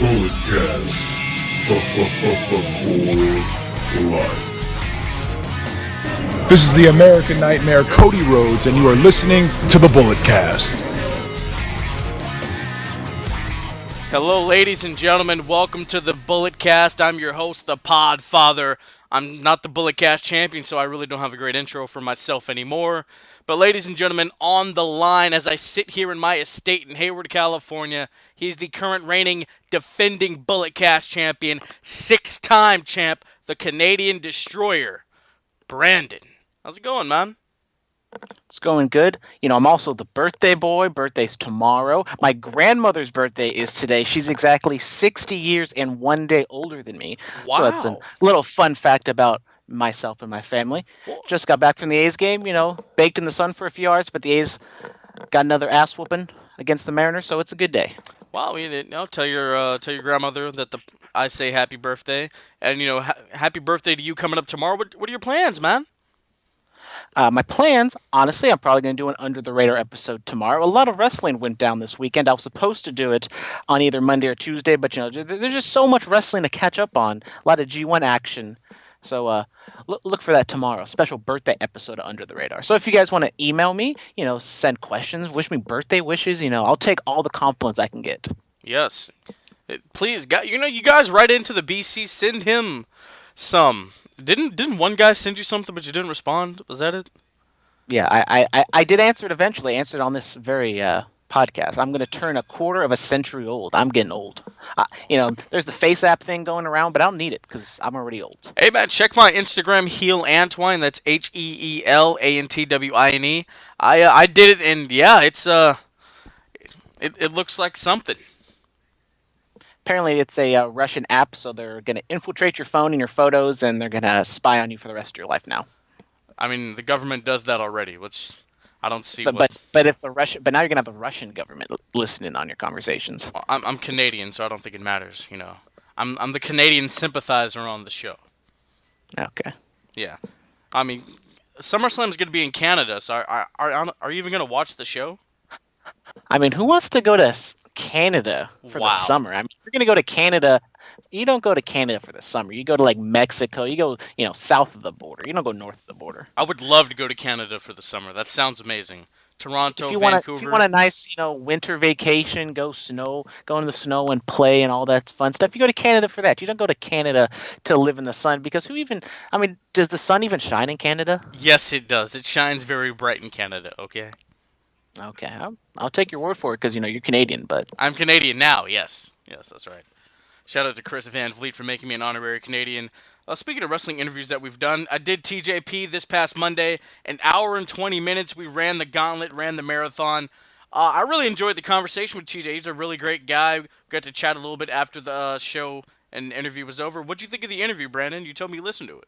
Bulletcast for life. This is the American Nightmare, Cody Rhodes, and you are listening to the Bulletcast. Hello, ladies and gentlemen. Welcome to the Bulletcast. I'm your host, the Podfather. I'm not the Bulletcast champion, so I really don't have a great intro for myself anymore. But ladies and gentlemen, on the line as I sit here in my estate in Hayward, California, he's the current reigning, defending Bulletcast champion, 6-time champ, the Canadian Destroyer, Brandon. How's it going, man? It's going good. You know, I'm also the birthday boy. Birthday's tomorrow. My grandmother's birthday is today. She's exactly 60 years and 1 day older than me. Wow. So that's a little fun fact about myself and my family. Just got back from the A's game, you know, baked in the sun for a few hours, but the A's got another ass whooping against the Mariners, so it's a good day. Wow, tell your grandmother that I say happy birthday, and happy birthday to you coming up tomorrow. What are your plans, man? My plans, honestly, I'm probably going to do an Under the Radar episode tomorrow. A lot of wrestling went down this weekend. I was supposed to do it on either Monday or Tuesday, but there's just so much wrestling to catch up on. A lot of G1 action. So look for that tomorrow. Special birthday episode of Under the Radar. So if you guys want to email me, send questions, wish me birthday wishes, I'll take all the compliments I can get. Yes. Please, you guys write into the BC, send him some. Didn't one guy send you something but you didn't respond? Was that it? Yeah, I did answer it eventually. I answered on this very podcast. I'm going to turn a quarter of a century old. I'm getting old. There's the Face app thing going around, but I don't need it because I'm already old. Hey, man, check my Instagram, Heel Antwine. That's HeelAntwine. I did it, and yeah, it's it looks like something. Apparently, it's a Russian app, so they're going to infiltrate your phone and your photos, and they're going to spy on you for the rest of your life now. I mean, the government does that already, which I don't see. But if the Russian, but now you're going to have the Russian government listening on your conversations. I'm Canadian, so I don't think it matters. I'm the Canadian sympathizer on the show. Okay. Yeah, I mean, SummerSlam's going to be in Canada, so are you even going to watch the show? I mean, who wants to go to Canada for the summer? I mean, if you're gonna go to Canada, you don't go to Canada for the summer. You go to like Mexico. You go, south of the border. You don't go north of the border. I would love to go to Canada for the summer. That sounds amazing. Toronto, Vancouver. If you want a nice, winter vacation, go in the snow and play and all that fun stuff. You go to Canada for that. You don't go to Canada to live in the sun because does the sun even shine in Canada? Yes, it does. It shines very bright in Canada. Okay. Okay, I'll take your word for it because you're Canadian, but I'm Canadian now. Yes, that's right. Shout out to Chris Van Vliet for making me an honorary Canadian. Speaking of wrestling interviews that we've done, I did TJP this past Monday. An hour and 20 minutes. We ran the gauntlet, ran the marathon. I really enjoyed the conversation with TJ. He's a really great guy. We got to chat a little bit after the show and interview was over. What'd you think of the interview, Brandon? You told me you listened to it.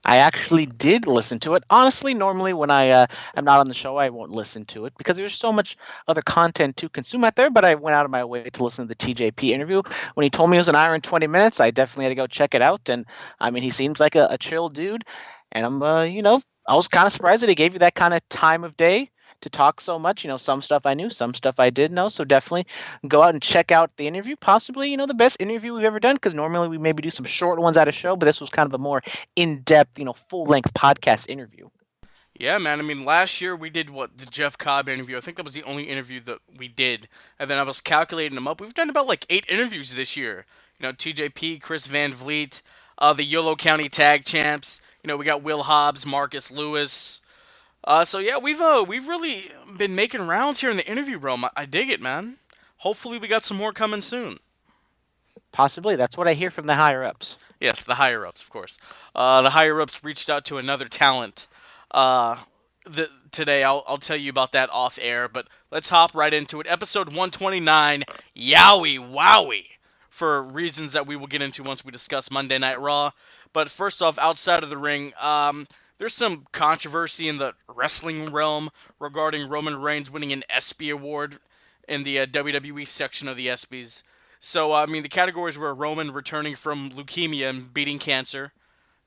I actually did listen to it. Honestly, normally when I am not on the show, I won't listen to it because there's so much other content to consume out there, but I went out of my way to listen to the TJP interview. When he told me it was an hour and 20 minutes, I definitely had to go check it out. And, I mean, he seems like a chill dude. And I'm, I was kind of surprised that he gave you that kind of time of day to talk so much. Some stuff I knew, some stuff I didn't know. So definitely go out and check out the interview. Possibly, the best interview we've ever done because normally we maybe do some short ones at a show, but this was kind of a more in-depth, full-length podcast interview. Yeah, man. I mean, last year we did the Jeff Cobb interview. I think that was the only interview that we did. And then I was calculating them up. We've done about 8 interviews this year. TJP, Chris Van Vliet, the Yolo County Tag Champs. We got Will Hobbs, Marcus Lewis. So yeah, we've really been making rounds here in the interview realm. I dig it, man. Hopefully we got some more coming soon. Possibly. That's what I hear from the higher-ups. Yes, the higher-ups, of course. The higher-ups reached out to another talent today. I'll tell you about that off air, but let's hop right into it. Episode 129, Yowie Wowie, for reasons that we will get into once we discuss Monday Night Raw. But first off, outside of the ring, there's some controversy in the wrestling realm regarding Roman Reigns winning an ESPY award in the WWE section of the ESPYs. So, the categories were Roman returning from leukemia and beating cancer,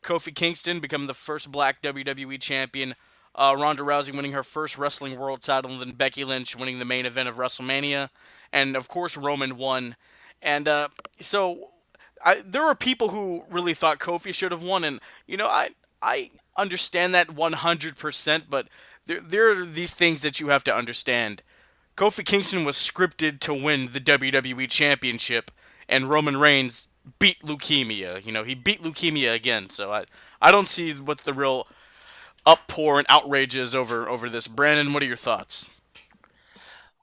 Kofi Kingston becoming the first black WWE champion, Ronda Rousey winning her first wrestling world title, and then Becky Lynch winning the main event of WrestleMania, and of course Roman won. And there were people who really thought Kofi should have won, and I understand that 100%. But there are these things that you have to understand. Kofi Kingston was scripted to win the WWE Championship, and Roman Reigns beat leukemia. He beat leukemia again. So I don't see what the real uppour and outrage is over this. Brandon, what are your thoughts?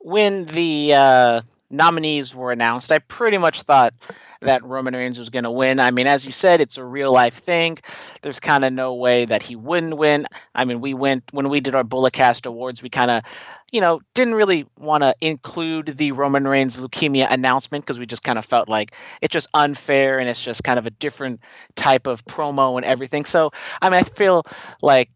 When the nominees were announced, I pretty much thought that Roman Reigns was going to win. I mean, as you said, it's a real life thing. There's kind of no way that he wouldn't win. I mean, when we did our Bulletcast Awards, we kind of, didn't really want to include the Roman Reigns leukemia announcement because we just kind of felt like it's just unfair and it's just kind of a different type of promo and everything. So, I mean, I feel like,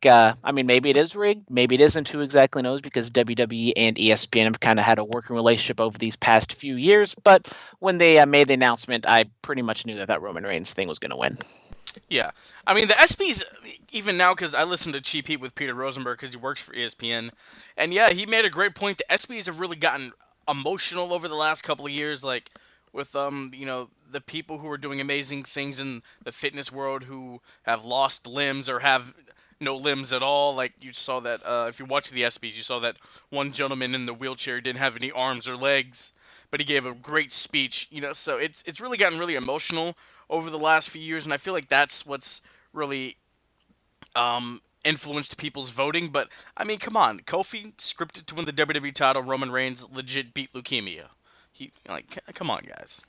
maybe it is rigged, maybe it isn't, who exactly knows, because WWE and ESPN have kind of had a working relationship over these past few years. But when they made the announcement, I pretty much knew that Roman Reigns thing was going to win. Yeah, I mean the ESPYs even now, because I listen to Cheap Heat with Peter Rosenberg because he works for ESPN, and yeah, he made a great point. The ESPYs have really gotten emotional over the last couple of years, like with the people who are doing amazing things in the fitness world who have lost limbs or have no limbs at all. Like you saw that if you watch the ESPYs, you saw that one gentleman in the wheelchair didn't have any arms or legs, but he gave a great speech. So it's really gotten really emotional over the last few years, and I feel like that's what's really influenced people's voting. But I mean, come on, Kofi scripted to win the WWE title. Roman Reigns legit beat leukemia. Come on, guys.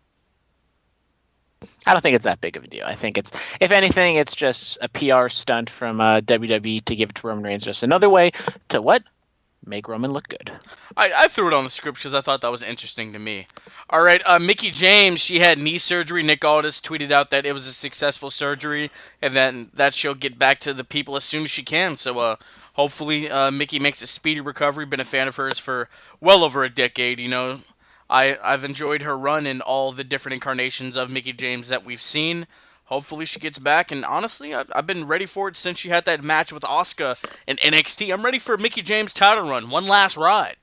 I don't think it's that big of a deal. I think if anything, it's just a PR stunt from WWE to give it to Roman Reigns. Just another way to what? Make Roman look good. I threw it on the script because I thought that was interesting to me. All right, Mickie James, she had knee surgery. Nick Aldis tweeted out that it was a successful surgery, and then that she'll get back to the people as soon as she can. So hopefully Mickie makes a speedy recovery. Been a fan of hers for well over a decade. I've enjoyed her run in all the different incarnations of Mickie James that we've seen. Hopefully she gets back, and honestly, I've been ready for it since she had that match with Asuka in NXT. I'm ready for Mickie James' title run, one last ride.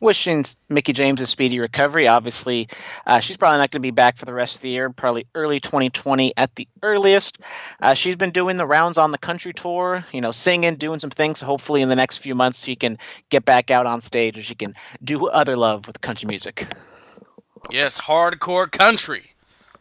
Wishing Mickie James a speedy recovery. Obviously, she's probably not going to be back for the rest of the year, probably early 2020 at the earliest. She's been doing the rounds on the country tour, singing, doing some things. So hopefully in the next few months she can get back out on stage and she can do other love with country music. Yes, hardcore country.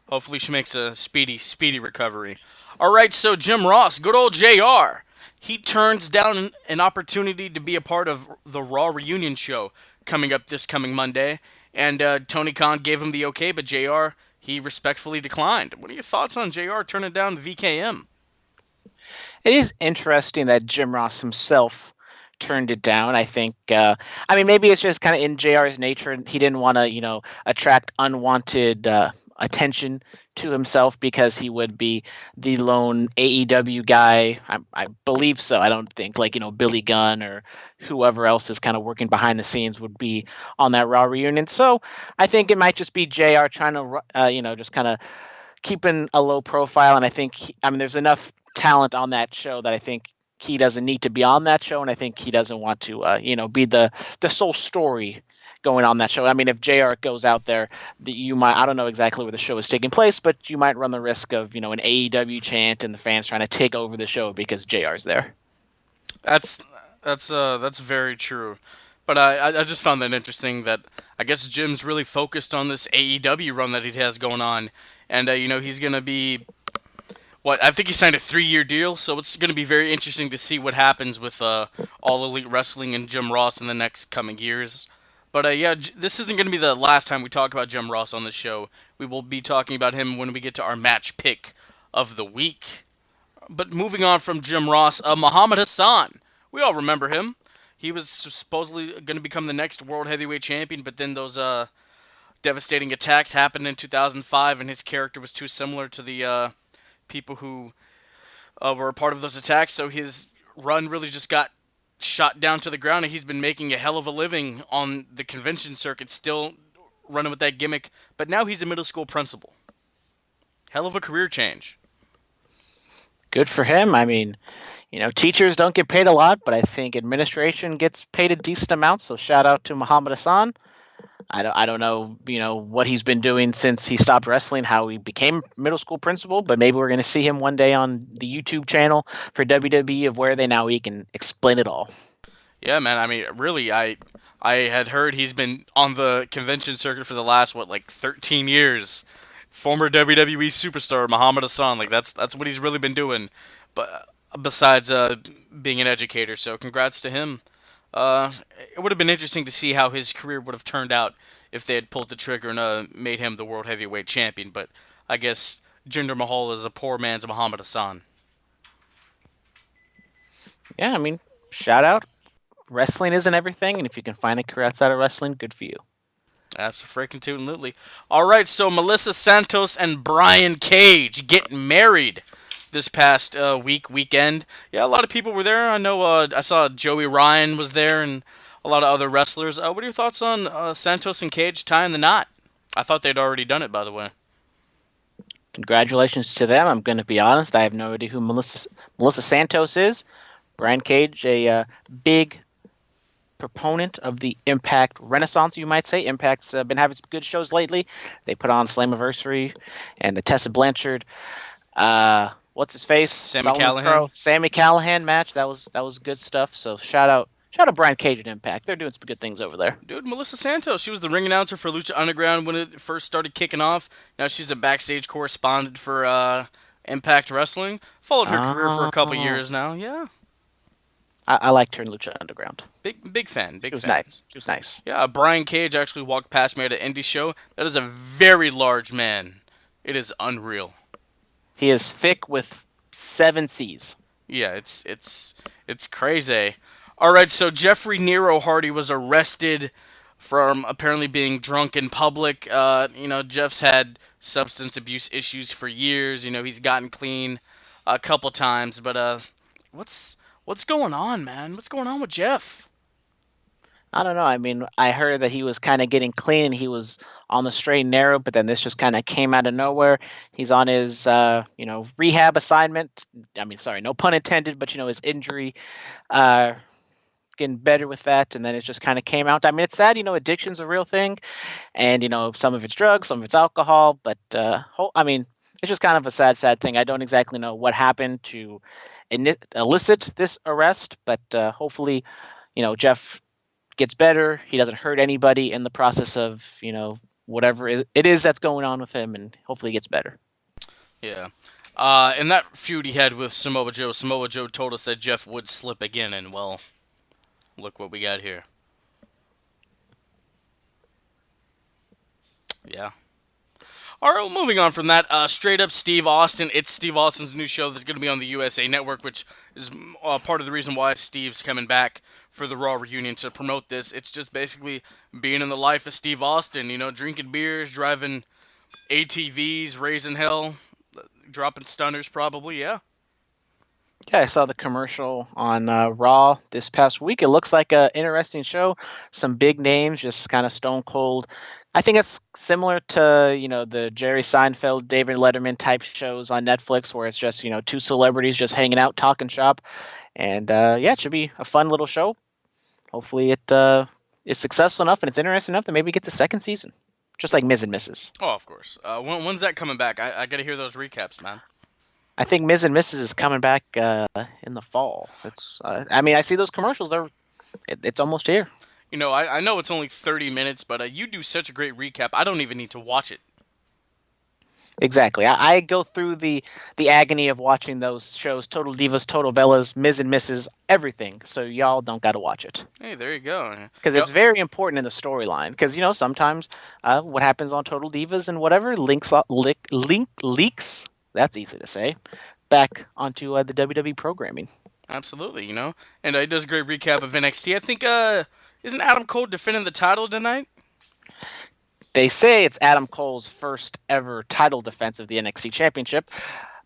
Hopefully she makes a speedy recovery. All right, so Jim Ross, good old JR, he turns down an opportunity to be a part of the Raw reunion show coming up this coming Monday. And Tony Khan gave him the okay, but JR, he respectfully declined. What are your thoughts on JR turning down the VKM? It is interesting that Jim Ross himself turned it down. I think, maybe it's just kind of in JR's nature. He didn't want to, attract unwanted attention to himself because he would be the lone AEW guy. I believe so. I don't think Billy Gunn or whoever else is kind of working behind the scenes would be on that Raw reunion. So I think it might just be JR trying to, just kind of keeping a low profile. And I think, there's enough talent on that show that I think he doesn't need to be on that show. And I think he doesn't want to, be the sole story going on that show. If JR goes out there, you might, I don't know exactly where the show is taking place, but you might run the risk of, an AEW chant and the fans trying to take over the show because JR's there. That's very true. But I just found that interesting that I guess Jim's really focused on this AEW run that he has going on. And, he's going to be, I think he signed a 3-year deal, so it's going to be very interesting to see what happens with All Elite Wrestling and Jim Ross in the next coming years. But this isn't going to be the last time we talk about Jim Ross on the show. We will be talking about him when we get to our match pick of the week. But moving on from Jim Ross, Muhammad Hassan. We all remember him. He was supposedly going to become the next World Heavyweight Champion, but then those devastating attacks happened in 2005, and his character was too similar to the people who were a part of those attacks, so his run really just got shot down to the ground, and he's been making a hell of a living on the convention circuit, still running with that gimmick, but now he's a middle school principal. Hell of a career change. Good for him. Teachers don't get paid a lot, but I think administration gets paid a decent amount, so shout out to Muhammad Hassan. I don't know, what he's been doing since he stopped wrestling, how he became middle school principal, but maybe we're going to see him one day on the YouTube channel for WWE of where they now he can explain it all. Yeah, man. I mean, really, I had heard he's been on the convention circuit for the last 13 years. Former WWE superstar Muhammad Hassan, like that's what he's really been doing. But besides being an educator, so congrats to him. Uh, it would have been interesting to see how his career would have turned out if they had pulled the trigger and made him the world heavyweight champion. But I guess Jinder Mahal is a poor man's Muhammad Hassan. Yeah, I mean, shout out. Wrestling isn't everything, and if you can find a career outside of wrestling, good for you. Absolutely. All right, so Melissa Santos and Brian Cage getting married this past weekend. Yeah, a lot of people were there. I know I saw Joey Ryan was there and a lot of other wrestlers. What are your thoughts on Santos and Cage tying the knot? I thought they'd already done it, by the way. Congratulations to them. I'm going to be honest. I have no idea who Melissa Santos is. Brian Cage, a big proponent of the Impact Renaissance, you might say. Impact's been having some good shows lately. They put on Slammiversary and the Tessa Blanchard, what's his face? Sami Callihan. Sami Callihan match. That was good stuff. So shout out Brian Cage and Impact. They're doing some good things over there. Dude, Melissa Santos, she was the ring announcer for Lucha Underground when it first started kicking off. Now she's a backstage correspondent for Impact Wrestling. Followed her career for a couple years now. Yeah. I liked her in Lucha Underground. Big fan. She was nice. She was nice. Yeah, Brian Cage actually walked past me at an indie show. That is a very large man. It is unreal. He is thick with 7 C's. Yeah, it's crazy. All right, so Jeffrey Nero Hardy was arrested from apparently being drunk in public. Jeff's had substance abuse issues for years. He's gotten clean a couple times, but what's going on, man? What's going on with Jeff? I don't know. I mean, I heard that he was kind of getting clean and he was on the straight and narrow, but then this just kind of came out of nowhere. He's on his, rehab assignment. I mean, sorry, no pun intended, but, his injury, getting better with that. And then it just kind of came out. I mean, it's sad, addiction's a real thing. And, some of it's drugs, some of it's alcohol. But, it's just kind of a sad thing. I don't exactly know what happened to elicit this arrest, but hopefully, Jeff gets better. He doesn't hurt anybody in the process of, whatever it is that's going on with him, and hopefully he gets better. Yeah. In that feud he had with Samoa Joe told us that Jeff would slip again, and well, look what we got here. Yeah. All right, well, moving on from that, straight up Steve Austin. It's Steve Austin's new show that's going to be on the USA Network, which is part of the reason why Steve's coming back for the Raw reunion to promote this. It's just basically being in the life of Steve Austin, drinking beers, driving ATVs, raising hell, dropping stunners probably, yeah. Yeah, I saw the commercial on Raw this past week. It looks like an interesting show. Some big names, just kind of stone cold. I think it's similar to, the Jerry Seinfeld, David Letterman type shows on Netflix where it's just, 2 celebrities just hanging out, talking shop. And, it should be a fun little show. Hopefully it is successful enough and it's interesting enough that maybe we get the second season. Just like Miz and Mrs. Oh, of course. When's that coming back? I got to hear those recaps, man. I think Miz and Mrs. is coming back in the fall. It's, I see those commercials. It's almost here. I know it's only 30 minutes, but you do such a great recap. I don't even need to watch it. Exactly. I go through the agony of watching those shows, Total Divas, Total Bellas, Miz and Mrs., everything. So y'all don't got to watch it. Hey, there you go. Because it's very important in the storyline. Because, sometimes what happens on Total Divas and whatever leaks, that's easy to say, back onto the WWE programming. Absolutely, And he does a great recap of NXT. I think, isn't Adam Cole defending the title tonight? They say it's Adam Cole's first ever title defense of the NXT Championship,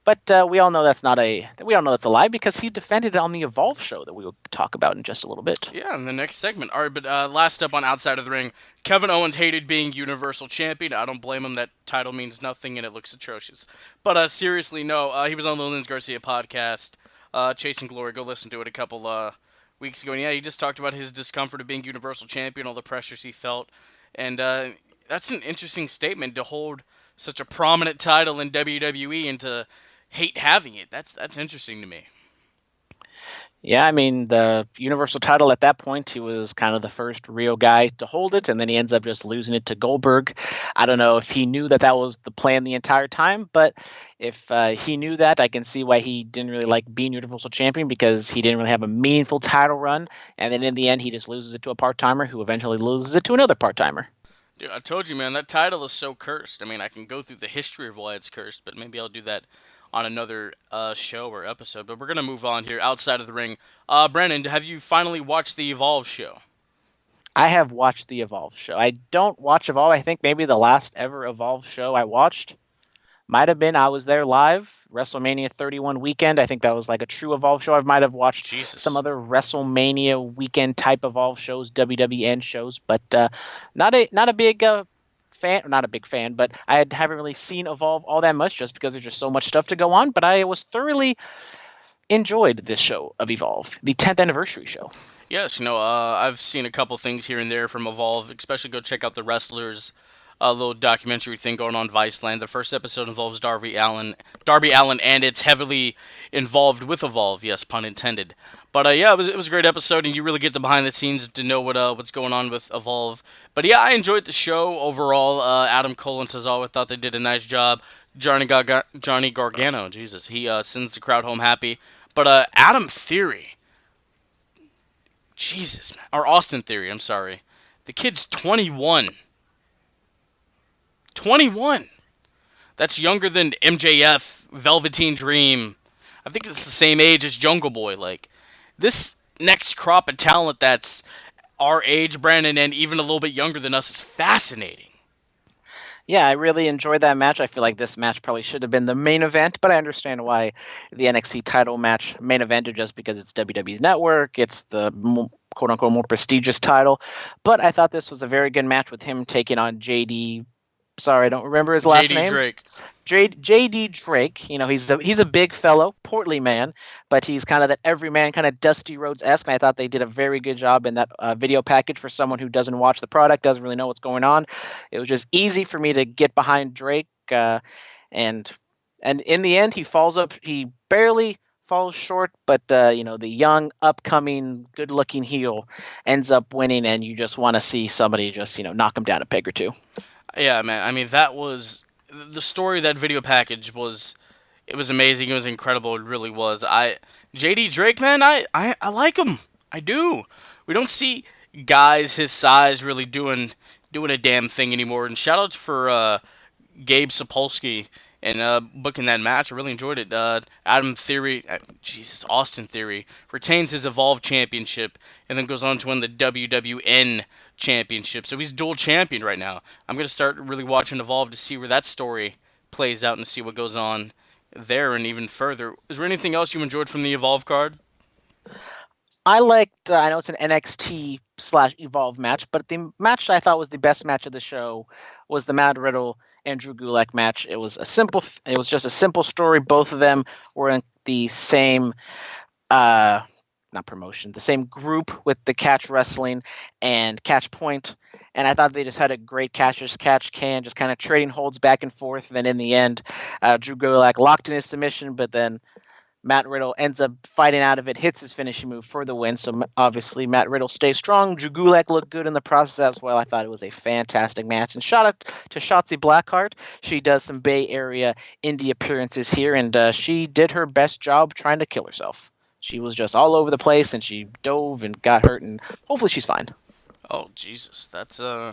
but we all know that's a lie because he defended it on the Evolve show that we will talk about in just a little bit. Yeah, in the next segment. All right, but last up on Outside of the Ring, Kevin Owens hated being Universal Champion. I don't blame him. That title means nothing and it looks atrocious. But seriously, no. He was on the Linz Garcia podcast, Chasing Glory. Go listen to it a couple weeks ago. And yeah, he just talked about his discomfort of being Universal Champion, all the pressures he felt. And that's an interesting statement to hold such a prominent title in WWE and to hate having it. That's interesting to me. Yeah, I mean, the Universal title at that point, he was kind of the first real guy to hold it, and then he ends up just losing it to Goldberg. I don't know if he knew that that was the plan the entire time, but if he knew that, I can see why he didn't really like being Universal Champion, because he didn't really have a meaningful title run, and then in the end, he just loses it to a part-timer who eventually loses it to another part-timer. Dude, I told you, man, that title is so cursed. I mean, I can go through the history of why it's cursed, but maybe I'll do that on another show or episode. But we're gonna move on here outside of the ring. Brandon, have you finally watched the Evolve show? I have watched the Evolve show. I don't watch Evolve. I think maybe the last ever Evolve show I watched might have been, I was there live, WrestleMania 31 weekend. I think that was like a true Evolve show. I might have watched Jesus. some other WrestleMania weekend type Evolve shows, WWN shows, but not a big fan, not a big fan, but haven't really seen Evolve all that much just because there's just so much stuff to go on. But I was thoroughly enjoyed this show of Evolve, the 10th anniversary show. Yes, I've seen a couple things here and there from Evolve. Especially go check out the wrestlers. A little documentary thing going on Viceland. The first episode involves Darby Allin, and it's heavily involved with Evolve. Yes, pun intended. But yeah, it was a great episode, and you really get the behind the scenes to know what's going on with Evolve. But yeah, I enjoyed the show overall. Adam Cole and Tozawa thought they did a nice job. Johnny Gargano, Jesus, he sends the crowd home happy. But Adam Theory, Jesus, man. Or Austin Theory, I'm sorry. The kid's 21. 21. That's younger than MJF, Velveteen Dream. I think it's the same age as Jungle Boy. Like, this next crop of talent that's our age, Brandon, and even a little bit younger than us is fascinating. Yeah, I really enjoyed that match. I feel like this match probably should have been the main event, but I understand why the NXT title match main evented, just because it's WWE's network. It's the quote-unquote more prestigious title. But I thought this was a very good match with him taking on JD. Sorry, I don't remember his last name. Drake. JD Drake. He's a big fellow, portly man, but he's kind of that everyman, kind of Dusty Rhodes-esque. And I thought they did a very good job in that video package for someone who doesn't watch the product, doesn't really know what's going on. It was just easy for me to get behind Drake, and in the end, he falls up. He barely falls short, but the young, upcoming, good-looking heel ends up winning, and you just want to see somebody just knock him down a peg or two. Yeah, man. I mean, that was the story of that video package was. It was amazing. It was incredible. It really was. JD Drake, man, I like him. I do. We don't see guys his size really doing a damn thing anymore. And shout out for Gabe Sapolsky and booking that match. I really enjoyed it. Adam Theory, Austin Theory retains his Evolve Championship and then goes on to win the WWN Championship. So he's dual champion right now. I'm going to start really watching Evolve to see where that story plays out and see what goes on there and even further. Is there anything else you enjoyed from the Evolve card? I liked, I know it's an NXT/Evolve match, but the match I thought was the best match of the show was the Matt Riddle and Drew Gulak match. It was just a simple story. Both of them were in the same, not promotion, the same group with the Catch Wrestling and Catch Point. And I thought they just had a great catch can, just kind of trading holds back and forth. And then in the end, Drew Gulak locked in his submission, but then Matt Riddle ends up fighting out of it, hits his finishing move for the win. So obviously Matt Riddle stays strong. Drew Gulak looked good in the process as well. I thought it was a fantastic match. And shout out to Shotzi Blackheart. She does some Bay Area indie appearances here, and she did her best job trying to kill herself. She was just all over the place, and she dove and got hurt, and hopefully she's fine. Oh, Jesus. That's, yeah,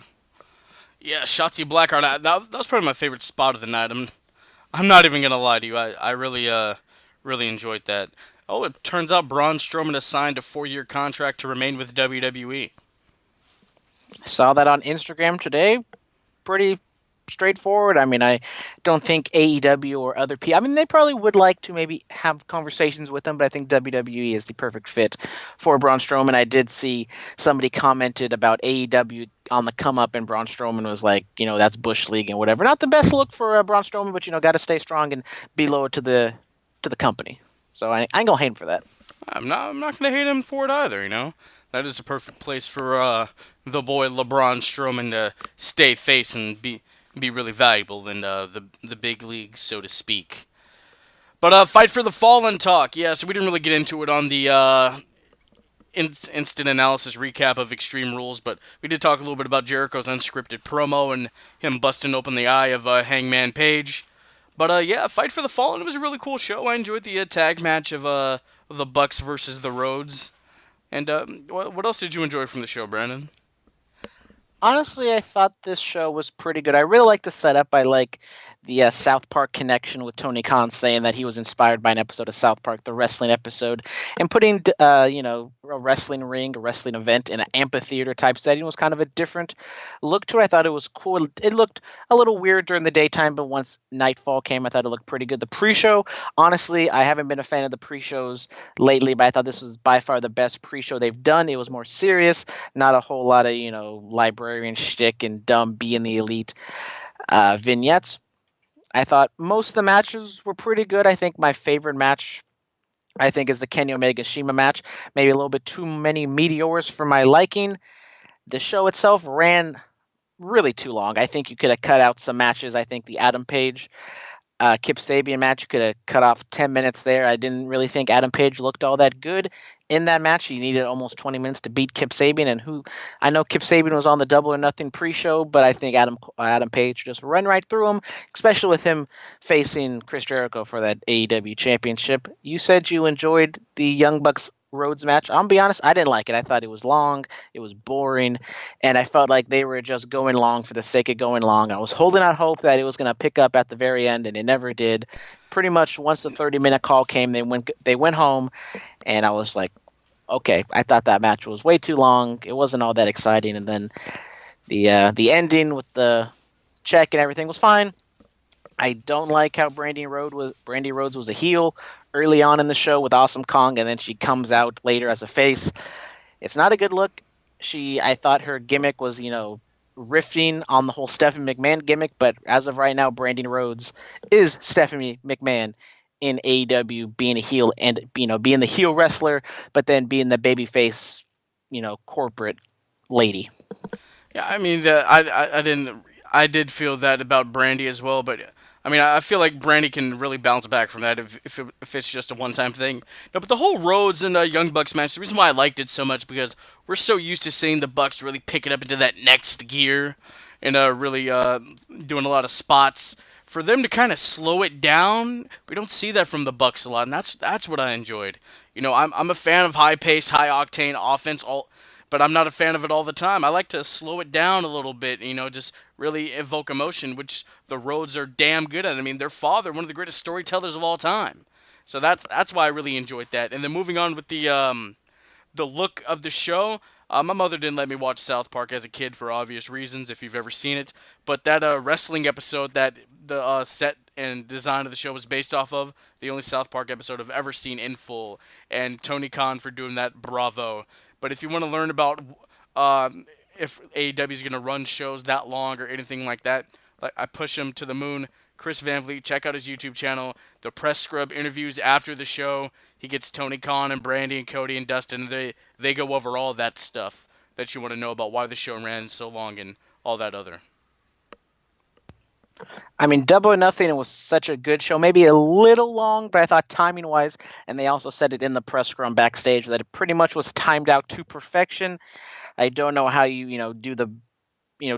Shotzi Blackheart. That was probably my favorite spot of the night. I'm not even going to lie to you. I really enjoyed that. Oh, it turns out Braun Strowman has signed a 4-year contract to remain with WWE. Saw that on Instagram today. Pretty straightforward. I mean, I don't think AEW or other people, I mean, they probably would like to maybe have conversations with him, but I think WWE is the perfect fit for Braun Strowman. I did see somebody commented about AEW on the come up, and Braun Strowman was like, that's Bush League and whatever. Not the best look for Braun Strowman, but got to stay strong and be loyal to the company. So I ain't gonna hate him for that. I'm not gonna hate him for it either. That is a perfect place for the boy LeBron Strowman to stay face and be really valuable in the big leagues, so to speak. But Fight for the Fallen talk. Yeah, so we didn't really get into it on the instant analysis recap of Extreme Rules, but we did talk a little bit about Jericho's unscripted promo and him busting open the eye of Hangman Page. But yeah, Fight for the Fallen was a really cool show. I enjoyed the tag match of the Bucks versus the Rhodes. And what else did you enjoy from the show, Brandon? Honestly, I thought this show was pretty good. I really like the setup. I like the South Park connection with Tony Khan saying that he was inspired by an episode of South Park, the wrestling episode, and putting a wrestling ring, a wrestling event in an amphitheater type setting was kind of a different look to it. I thought it was cool. It looked a little weird during the daytime, but once nightfall came, I thought it looked pretty good. The pre-show, honestly, I haven't been a fan of the pre-shows lately, but I thought this was by far the best pre-show they've done. It was more serious, not a whole lot of librarian shtick and dumb being the elite vignettes. I thought most of the matches were pretty good. I think my favorite match, is the Kenny Omega Shima match. Maybe a little bit too many meteors for my liking. The show itself ran really too long. I think you could have cut out some matches. I think the Adam Page Kip Sabian match could have cut off 10 minutes there. I didn't really think Adam Page looked all that good in that match. He needed almost 20 minutes to beat Kip Sabian, and I know Kip Sabian was on the Double or Nothing pre-show, but I think Adam Page just run right through him, especially with him facing Chris Jericho for that AEW championship. You said you enjoyed the Young Bucks Rhodes match. I'll be honest, I didn't like it. I thought it was long, it was boring, and I felt like they were just going long for the sake of going long. I was holding out hope that it was going to pick up at the very end, and it never did. Pretty much once the 30-minute call came, they went home, and I was like, okay, I thought that match was way too long. It wasn't all that exciting, and then the ending with the check and everything was fine. I don't like how Brandy Rhodes was a heel early on in the show with Awesome Kong, and then she comes out later as a face. It's not a good look. I thought her gimmick was, riffing on the whole Stephanie McMahon gimmick, but as of right now, Brandy Rhodes is Stephanie McMahon in AEW, being a heel and being the heel wrestler, but then being the babyface, corporate lady. Yeah, I mean, I did feel that about Brandy as well, but I mean, I feel like Brandy can really bounce back from that if it's just a one-time thing. No, but the whole Rhodes and Young Bucks match, the reason why I liked it so much because we're so used to seeing the Bucks really pick it up into that next gear and really doing a lot of spots. For them to kind of slow it down, we don't see that from the Bucks a lot, and that's what I enjoyed. I'm a fan of high-paced, high-octane offense, but I'm not a fan of it all the time. I like to slow it down a little bit, just really evoke emotion, which the Rhodes are damn good at. I mean, their father, one of the greatest storytellers of all time. So that's why I really enjoyed that. And then moving on with the look of the show, my mother didn't let me watch South Park as a kid for obvious reasons, if you've ever seen it. But that wrestling episode that the set and design of the show was based off of, the only South Park episode I've ever seen in full. And Tony Khan for doing that, bravo. But if you want to learn about if AEW is going to run shows that long or anything like that, I push him to the moon. Chris Van Vliet, check out his YouTube channel. The press scrub interviews after the show. He gets Tony Khan and Brandy and Cody and Dustin. They go over all that stuff that you want to know about why the show ran so long and all that other. I mean, Double or Nothing, it was such a good show. Maybe a little long, but I thought timing-wise, and they also said it in the press scrum backstage, that it pretty much was timed out to perfection. I don't know how you do the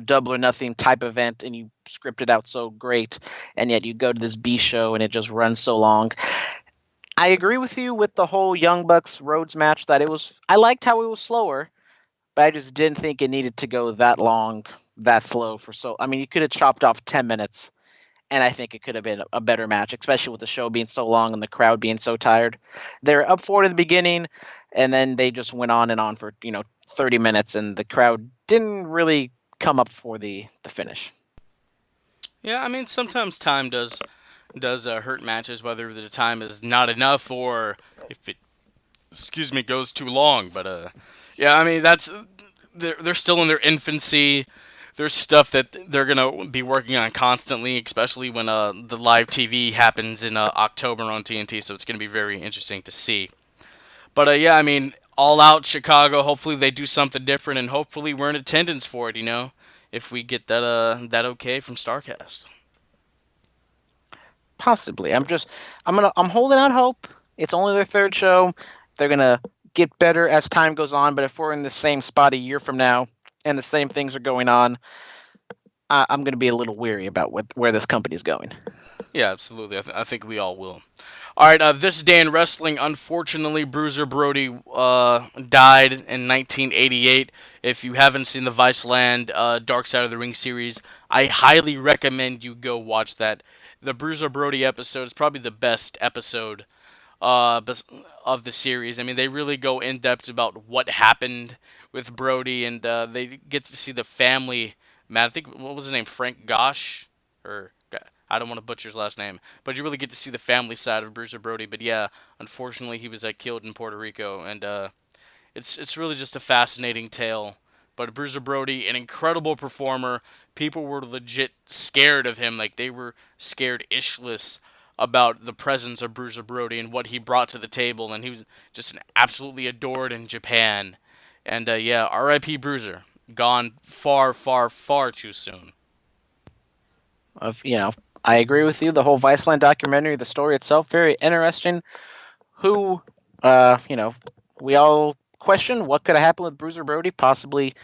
Double or Nothing type event and you script it out so great, and yet you go to this B show and it just runs so long. I agree with you with the whole Young Bucks Rhodes match that I liked how it was slower, but I just didn't think it needed to go that long, that slow I mean, you could have chopped off 10 minutes, and I think it could have been a better match, especially with the show being so long and the crowd being so tired. They were up for it in the beginning, and then they just went on and on for 30 minutes, and the crowd didn't really come up for the finish. Yeah, I mean, sometimes time does hurt matches, whether the time is not enough or if it goes too long. But yeah, I mean, they're still in their infancy. There's stuff that they're gonna be working on constantly, especially when the live TV happens in October on TNT. So it's gonna be very interesting to see. But yeah, I mean, All Out Chicago. Hopefully they do something different, and hopefully we're in attendance for it. If we get that okay from Starcast. Possibly. I'm holding out hope. It's only their third show. They're gonna get better as time goes on. But if we're in the same spot a year from now and the same things are going on, I'm gonna be a little weary about where this company is going. Yeah, absolutely. I think we all will. All right, this day in wrestling, unfortunately, Bruiser Brody died in 1988. If you haven't seen the Viceland Dark Side of the Ring series, I highly recommend you go watch that. The Bruiser Brody episode is probably the best episode of the series. I mean, they really go in depth about what happened with Brody, and they get to see the family. Man, I think what was his name, Frank Gosh, or I don't want to butcher his last name, but you really get to see the family side of Bruiser Brody. But yeah, unfortunately, he was killed in Puerto Rico, and it's really just a fascinating tale. But Bruiser Brody, an incredible performer. People were legit scared of him, like they were scared ishless about the presence of Bruiser Brody and what he brought to the table, and he was just absolutely adored in Japan. And yeah, R.I.P. Bruiser, gone far, far, far too soon. I agree with you. The whole Viceland documentary, the story itself, very interesting. We all question what could have happened with Bruiser Brody, possibly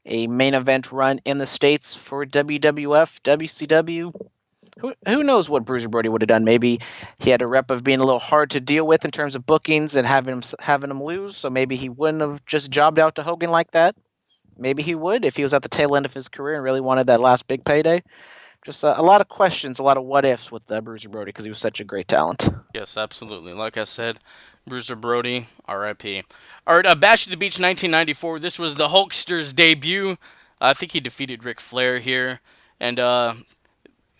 a main event run in the States for WWF, WCW. Who knows what Bruiser Brody would have done? Maybe he had a rep of being a little hard to deal with in terms of bookings and having him lose, so maybe he wouldn't have just jobbed out to Hogan like that. Maybe he would if he was at the tail end of his career and really wanted that last big payday. Just a lot of questions, a lot of what-ifs with Bruiser Brody because he was such a great talent. Yes, absolutely. Like I said, Bruiser Brody, R.I.P. All right, Bash at the Beach 1994. This was the Hulkster's debut. I think he defeated Ric Flair here. And,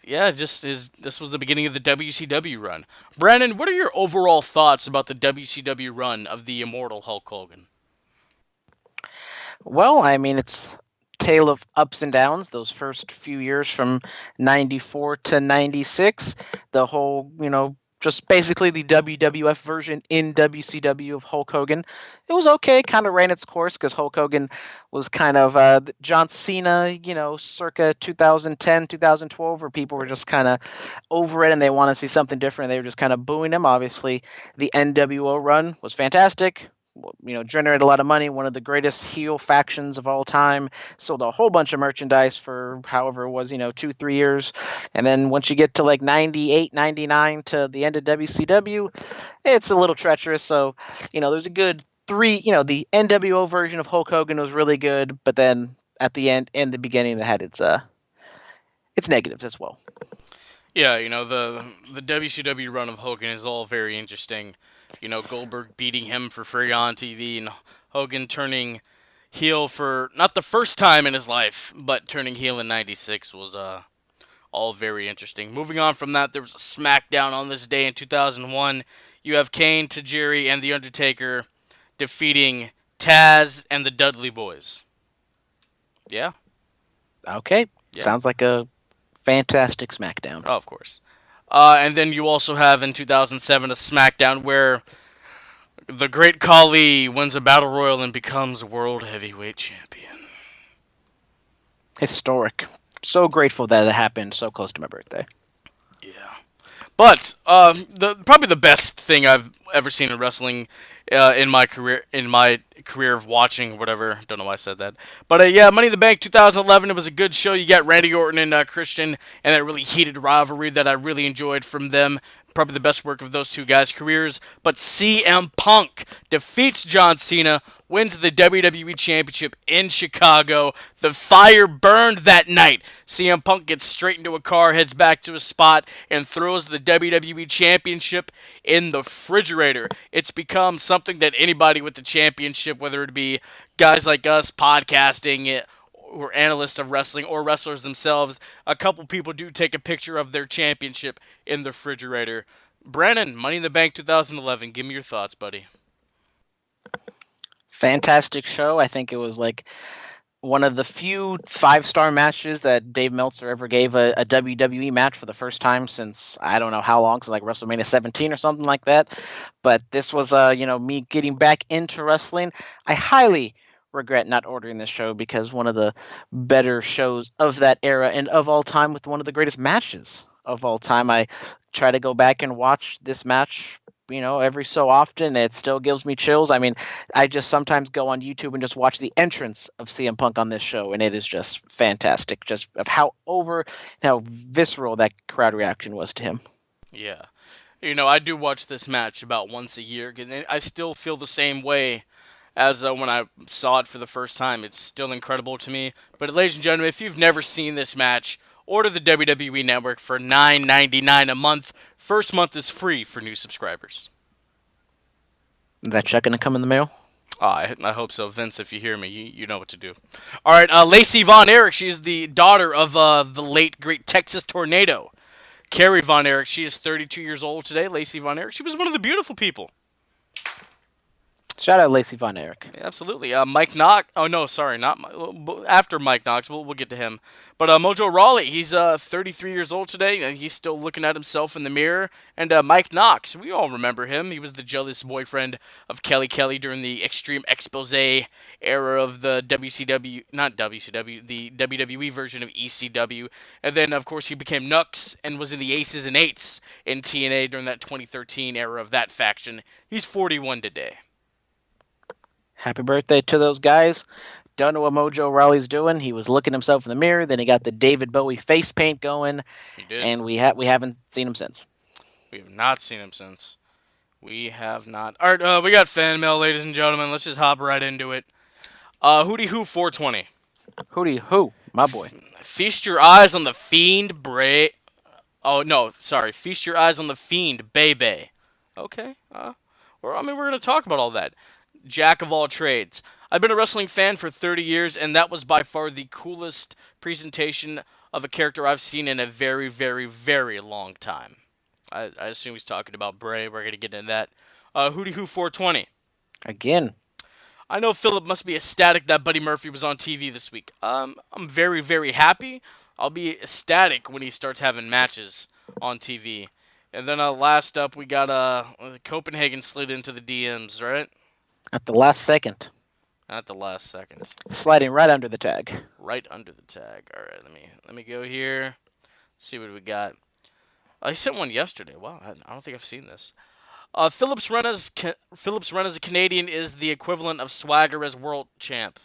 this was the beginning of the WCW run. Brandon, what are your overall thoughts about the WCW run of the immortal Hulk Hogan? Well, I mean, it's tale of ups and downs. Those first few years from 94 to 96, the whole, just basically the WWF version in WCW of Hulk Hogan. It was okay, kind of ran its course because Hulk Hogan was kind of John Cena, circa 2010, 2012, where people were just kind of over it and they want to see something different. They were just kind of booing him. Obviously, the NWO run was fantastic. Generated a lot of money, one of the greatest heel factions of all time, sold a whole bunch of merchandise for however it was, 2-3 years. And then once you get to like 98, 99 to the end of WCW, it's a little treacherous. So, there's a good the NWO version of Hulk Hogan was really good, but then at the end and the beginning it had its negatives as well. Yeah, the WCW run of Hogan is all very interesting. Goldberg beating him for free on TV, and Hogan turning heel for not the first time in his life, but turning heel in 96 was all very interesting. Moving on from that, there was a Smackdown on this day in 2001. You have Kane, Tajiri, and The Undertaker defeating Taz and the Dudley Boys. Yeah. Okay. Yeah. Sounds like a fantastic Smackdown. Oh, of course. And then you also have in 2007 a Smackdown where the Great Khali wins a Battle Royal and becomes World Heavyweight Champion. Historic. So grateful that it happened so close to my birthday. Yeah. But probably the best thing I've ever seen in wrestling in my career of watching whatever. Don't know why I said that. But yeah, Money in the Bank 2011. It was a good show. You got Randy Orton and Christian, and that really heated rivalry that I really enjoyed from them. Probably the best work of those two guys' careers. But CM Punk defeats John Cena, wins the WWE Championship in Chicago. The fire burned that night. CM Punk gets straight into a car, heads back to his spot, and throws the WWE Championship in the refrigerator. It's become something that anybody with the championship, whether it be guys like us podcasting it, or analysts of wrestling, or wrestlers themselves, a couple people do take a picture of their championship in the refrigerator. Brandon, Money in the Bank 2011. Give me your thoughts, buddy. Fantastic show. I think it was one of the few 5-star matches that Dave Meltzer ever gave a WWE match for the first time since I don't know how long, since like WrestleMania 17 or something like that. But this was me getting back into wrestling. I highly regret not ordering this show because one of the better shows of that era and of all time, with one of the greatest matches of all time. I try to go back and watch this match every so often. It still gives me chills. I mean, I just sometimes go on YouTube and just watch the entrance of CM Punk on this show, and it is just fantastic, just of how visceral that crowd reaction was to him. Yeah. I do watch this match about once a year, because I still feel the same way as when I saw it for the first time. It's still incredible to me. But ladies and gentlemen, if you've never seen this match, order the WWE Network for $9.99 a month. First month is free for new subscribers. Is that check going to come in the mail? I hope so. Vince, if you hear me, you know what to do. All right, Lacey Von Erich, she is the daughter of the late, great Texas Tornado. Carrie Von Erich, she is 32 years old today. Lacey Von Erich, she was one of the beautiful people. Shout out Lacey Von Erich. Yeah, absolutely. Mike Knox. Oh no, sorry, not after Mike Knox. We'll get to him. But Mojo Rawley, he's 33 years old today. He's still looking at himself in the mirror. And Mike Knox, we all remember him. He was the jealous boyfriend of Kelly Kelly during the Extreme Expose era of the not WCW, the WWE version of ECW. And then, of course, he became Nux and was in the Aces and Eights in TNA during that 2013 era of that faction. He's 41 today. Happy birthday to those guys. Don't know what Mojo Rawley's doing. He was looking himself in the mirror. Then he got the David Bowie face paint going. He did. And we haven't seen him since. We have not seen him since. We have not. All right, we got fan mail, ladies and gentlemen. Let's just hop right into it. Hootie Who 420. Hootie Who, my boy. Feast your eyes on the Fiend, Bray. Oh, no, sorry. Feast your eyes on the Fiend, Bebe. Okay. We're going to talk about all that. Jack of all trades. I've been a wrestling fan for 30 years, and that was by far the coolest presentation of a character I've seen in a very, very, very long time. I assume he's talking about Bray. We're going to get into that. Hootie Who 420. Again. I know Philip must be ecstatic that Buddy Murphy was on TV this week. I'm very, very happy. I'll be ecstatic when he starts having matches on TV. And then last up, we got Copenhagen slid into the DMs, right? At the last second. At the last second. Sliding right under the tag. Right under the tag. All right, let me go here. See what we got. I sent one yesterday. Wow, I don't think I've seen this. Phillips Run as a Canadian is the equivalent of Swagger as world champ.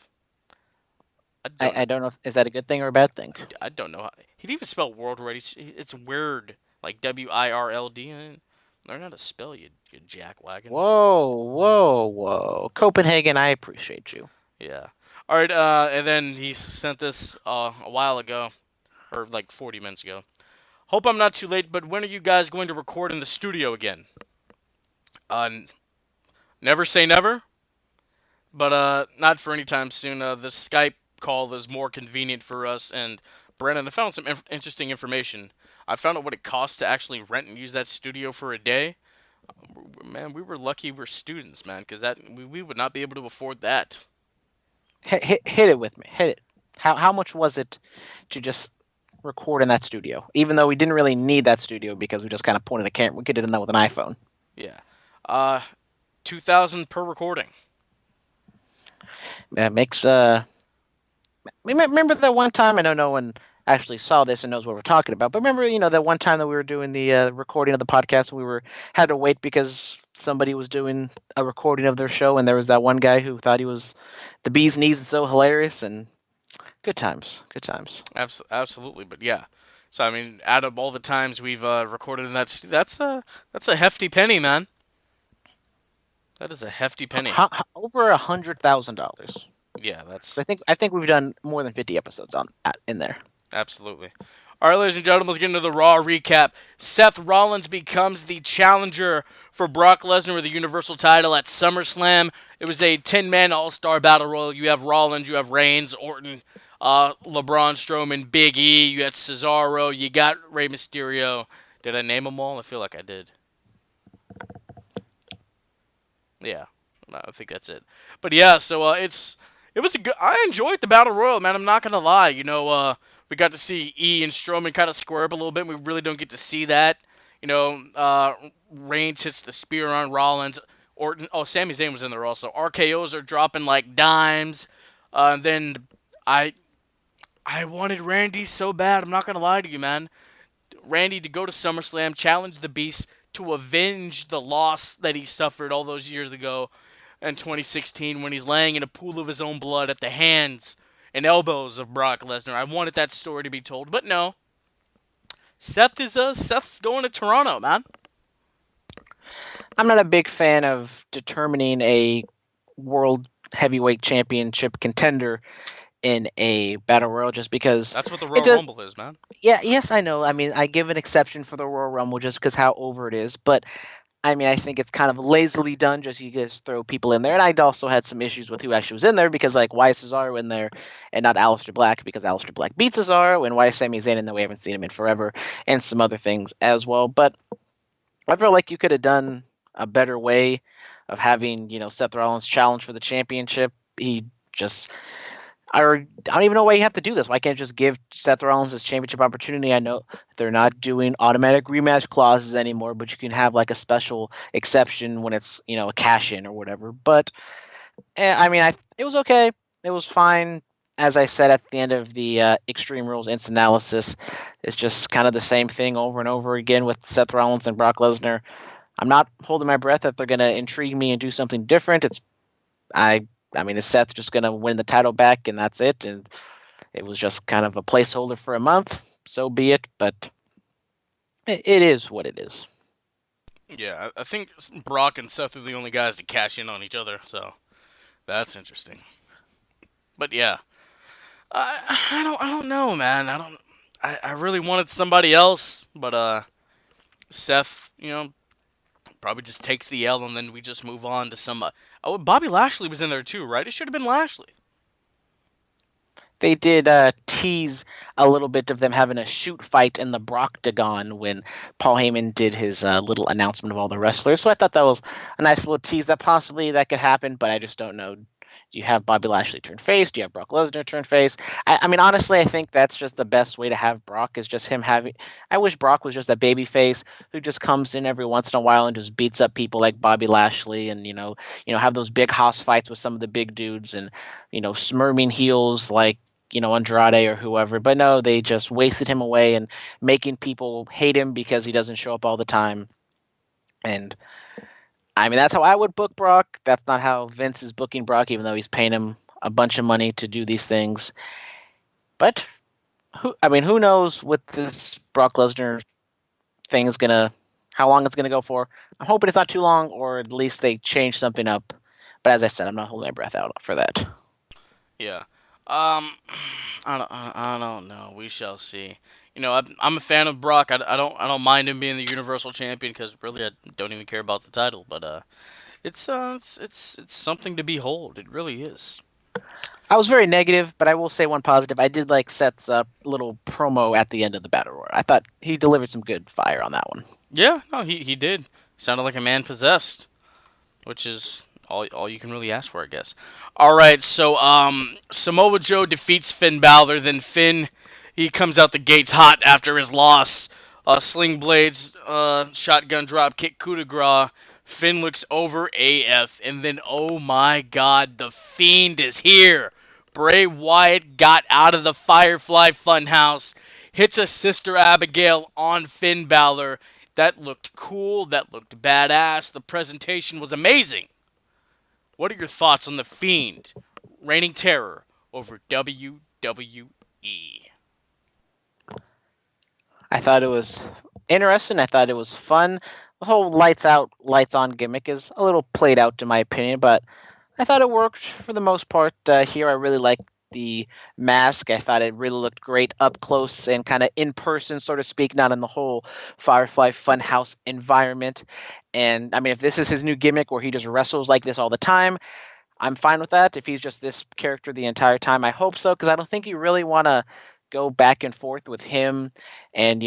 I don't know. Is that a good thing or a bad thing? I don't know. He didn't even spell world right. It's weird. Like WIRLD. Learn how to spell, you jackwagon. Whoa. Copenhagen, I appreciate you. Yeah. All right, and then he sent this a while ago, or like 40 minutes ago. Hope I'm not too late, but when are you guys going to record in the studio again? Never say never, but not for any time soon. The Skype call is more convenient for us, and Brandon, I found some interesting information. I found out what it costs to actually rent and use that studio for a day. Man, we were lucky we're students, man, because we would not be able to afford that. Hit it with me. Hit it. How much was it to just record in that studio? Even though we didn't really need that studio because we just kind of pointed a camera. We could have done that with an iPhone. Yeah. $2,000 per recording. That makes remember that one time? I know no one actually saw this and knows what we're talking about, but remember, that one time that we were doing the recording of the podcast, we had to wait because somebody was doing a recording of their show, and there was that one guy who thought he was the bee's knees and so hilarious, and good times. Absolutely, but yeah. So I mean, out of all the times we've recorded in that, that's a hefty penny, man. That is a hefty penny. Over $100,000. Yeah, that's. I think we've done more than 50 episodes in there. Absolutely. All right, ladies and gentlemen, let's get into the Raw recap. Seth Rollins becomes the challenger for Brock Lesnar with the Universal title at SummerSlam. It was a 10-man all-star battle royal. You have Rollins, you have Reigns, Orton, LeBron Strowman, Big E, you got Cesaro, you got Rey Mysterio. Did I name them all? I feel like I did. Yeah, I think that's it. But yeah, so it's It was a good. I enjoyed the battle royal, man. I'm not gonna lie. We got to see E and Strowman kind of square up a little bit. We really don't get to see that. Reigns hits the spear on Rollins. Orton. Oh, Sami Zayn was in there also. RKO's are dropping like dimes. Then I wanted Randy so bad. I'm not gonna lie to you, man. Randy to go to SummerSlam, challenge the Beast to avenge the loss that he suffered all those years ago in 2016 when he's laying in a pool of his own blood at the hands and elbows of Brock Lesnar. I wanted that story to be told, but no. Seth's going to Toronto, man. I'm not a big fan of determining a world heavyweight championship contender in a battle royal just because that's what the Royal Rumble is, man. Yeah, yes, I know. I mean, I give an exception for the Royal Rumble just because how over it is, but I mean, I think it's kind of lazily done. Just you guys throw people in there, and I also had some issues with who actually was in there because, like, why is Cesaro in there and not Aleister Black? Because Aleister Black beat Cesaro, and why is Sami Zayn in there? We haven't seen him in forever, and some other things as well. But I feel like you could have done a better way of having, Seth Rollins challenge for the championship. I don't even know why you have to do this. Why can't you just give Seth Rollins his championship opportunity? I know they're not doing automatic rematch clauses anymore, but you can have like a special exception when it's, a cash-in or whatever. But, it was okay. It was fine. As I said at the end of the Extreme Rules Instant Analysis, it's just kind of the same thing over and over again with Seth Rollins and Brock Lesnar. I'm not holding my breath that they're going to intrigue me and do something different. Is Seth just going to win the title back and that's it? And it was just kind of a placeholder for a month. So be it. But it is what it is. Yeah, I think Brock and Seth are the only guys to cash in on each other. So that's interesting. But yeah, I don't know, man. I really wanted somebody else, but Seth, probably just takes the L and then we just move on to some. Bobby Lashley was in there too, right? It should have been Lashley. They did tease a little bit of them having a shoot fight in the Brocktagon when Paul Heyman did his little announcement of all the wrestlers. So I thought that was a nice little tease that possibly that could happen, but I just don't know. Do you have Bobby Lashley turn face? Do you have Brock Lesnar turn face? Honestly, I think that's just the best way to have Brock is just him having. I wish Brock was just a baby face who just comes in every once in a while and just beats up people like Bobby Lashley and have those big house fights with some of the big dudes and smirming heels like Andrade or whoever. But no, they just wasted him away and making people hate him because he doesn't show up all the time. And that's how I would book Brock. That's not how Vince is booking Brock, even though he's paying him a bunch of money to do these things. But who knows what this Brock Lesnar thing is how long it's gonna go for. I'm hoping it's not too long, or at least they change something up. But as I said, I'm not holding my breath out for that. Yeah. I don't know. We shall see. I'm a fan of Brock. I don't mind him being the Universal Champion because really I don't even care about the title. But it's something to behold. It really is. I was very negative, but I will say one positive. I did like Seth's little promo at the end of the Battle Royal. I thought he delivered some good fire on that one. Yeah, no, he did. Sounded like a man possessed, which is all you can really ask for, I guess. All right, so Samoa Joe defeats Finn Balor. Then Finn, he comes out the gates hot after his loss. Sling blades, shotgun drop kick, coup de grace. Finn looks over AF, and then oh my God, the Fiend is here. Bray Wyatt got out of the Firefly Funhouse, hits a Sister Abigail on Finn Balor. That looked cool. That looked badass. The presentation was amazing. What are your thoughts on the Fiend reigning terror over WWE? I thought it was interesting. I thought it was fun. The whole lights out, lights on gimmick is a little played out to my opinion, but I thought it worked for the most part. Here I really liked the mask. I thought it really looked great up close and kind of in person, so to speak, not in the whole Firefly Funhouse environment. And if this is his new gimmick where he just wrestles like this all the time, I'm fine with that. If he's just this character the entire time, I hope so, because I don't think you really want to go back and forth with him and,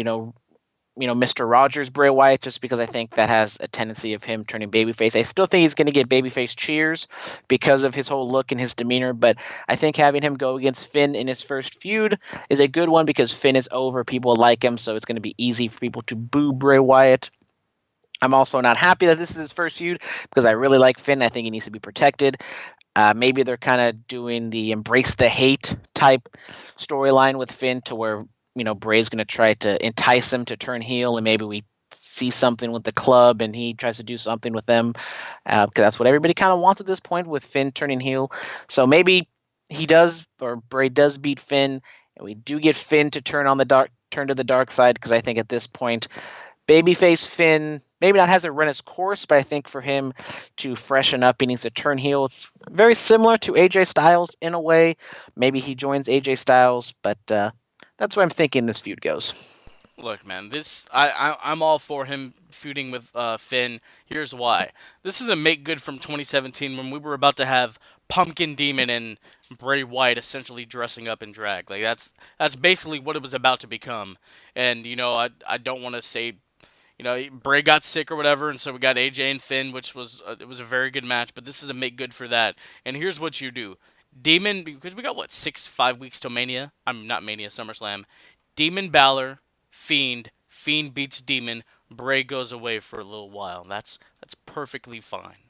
Mr. Rogers Bray Wyatt, just because I think that has a tendency of him turning babyface. I still think he's going to get babyface cheers because of his whole look and his demeanor, but I think having him go against Finn in his first feud is a good one because Finn is over. People like him, so it's going to be easy for people to boo Bray Wyatt. I'm also not happy that this is his first feud because I really like Finn. I think he needs to be protected. Maybe they're kind of doing the embrace the hate type storyline with Finn to where Bray's going to try to entice him to turn heel, and maybe we see something with the club and he tries to do something with them because that's what everybody kind of wants at this point with Finn turning heel. So maybe he does, or Bray does beat Finn, and we do get Finn to turn to the dark side because I think at this point, babyface Finn maybe not hasn't run his course, but I think for him to freshen up, he needs to turn heel. It's very similar to AJ Styles in a way. Maybe he joins AJ Styles, but that's where I'm thinking this feud goes. Look, man, I'm all for him feuding with Finn. Here's why. This is a make good from 2017 when we were about to have Pumpkin Demon and Bray Wyatt essentially dressing up in drag. Like that's basically what it was about to become. And I don't want to say Bray got sick or whatever, and so we got AJ and Finn, which was it was a very good match. But this is a make good for that. And here's what you do. Demon, because we got 5 weeks till Mania. I'm not Mania, SummerSlam. Demon Balor, Fiend beats Demon. Bray goes away for a little while. That's perfectly fine.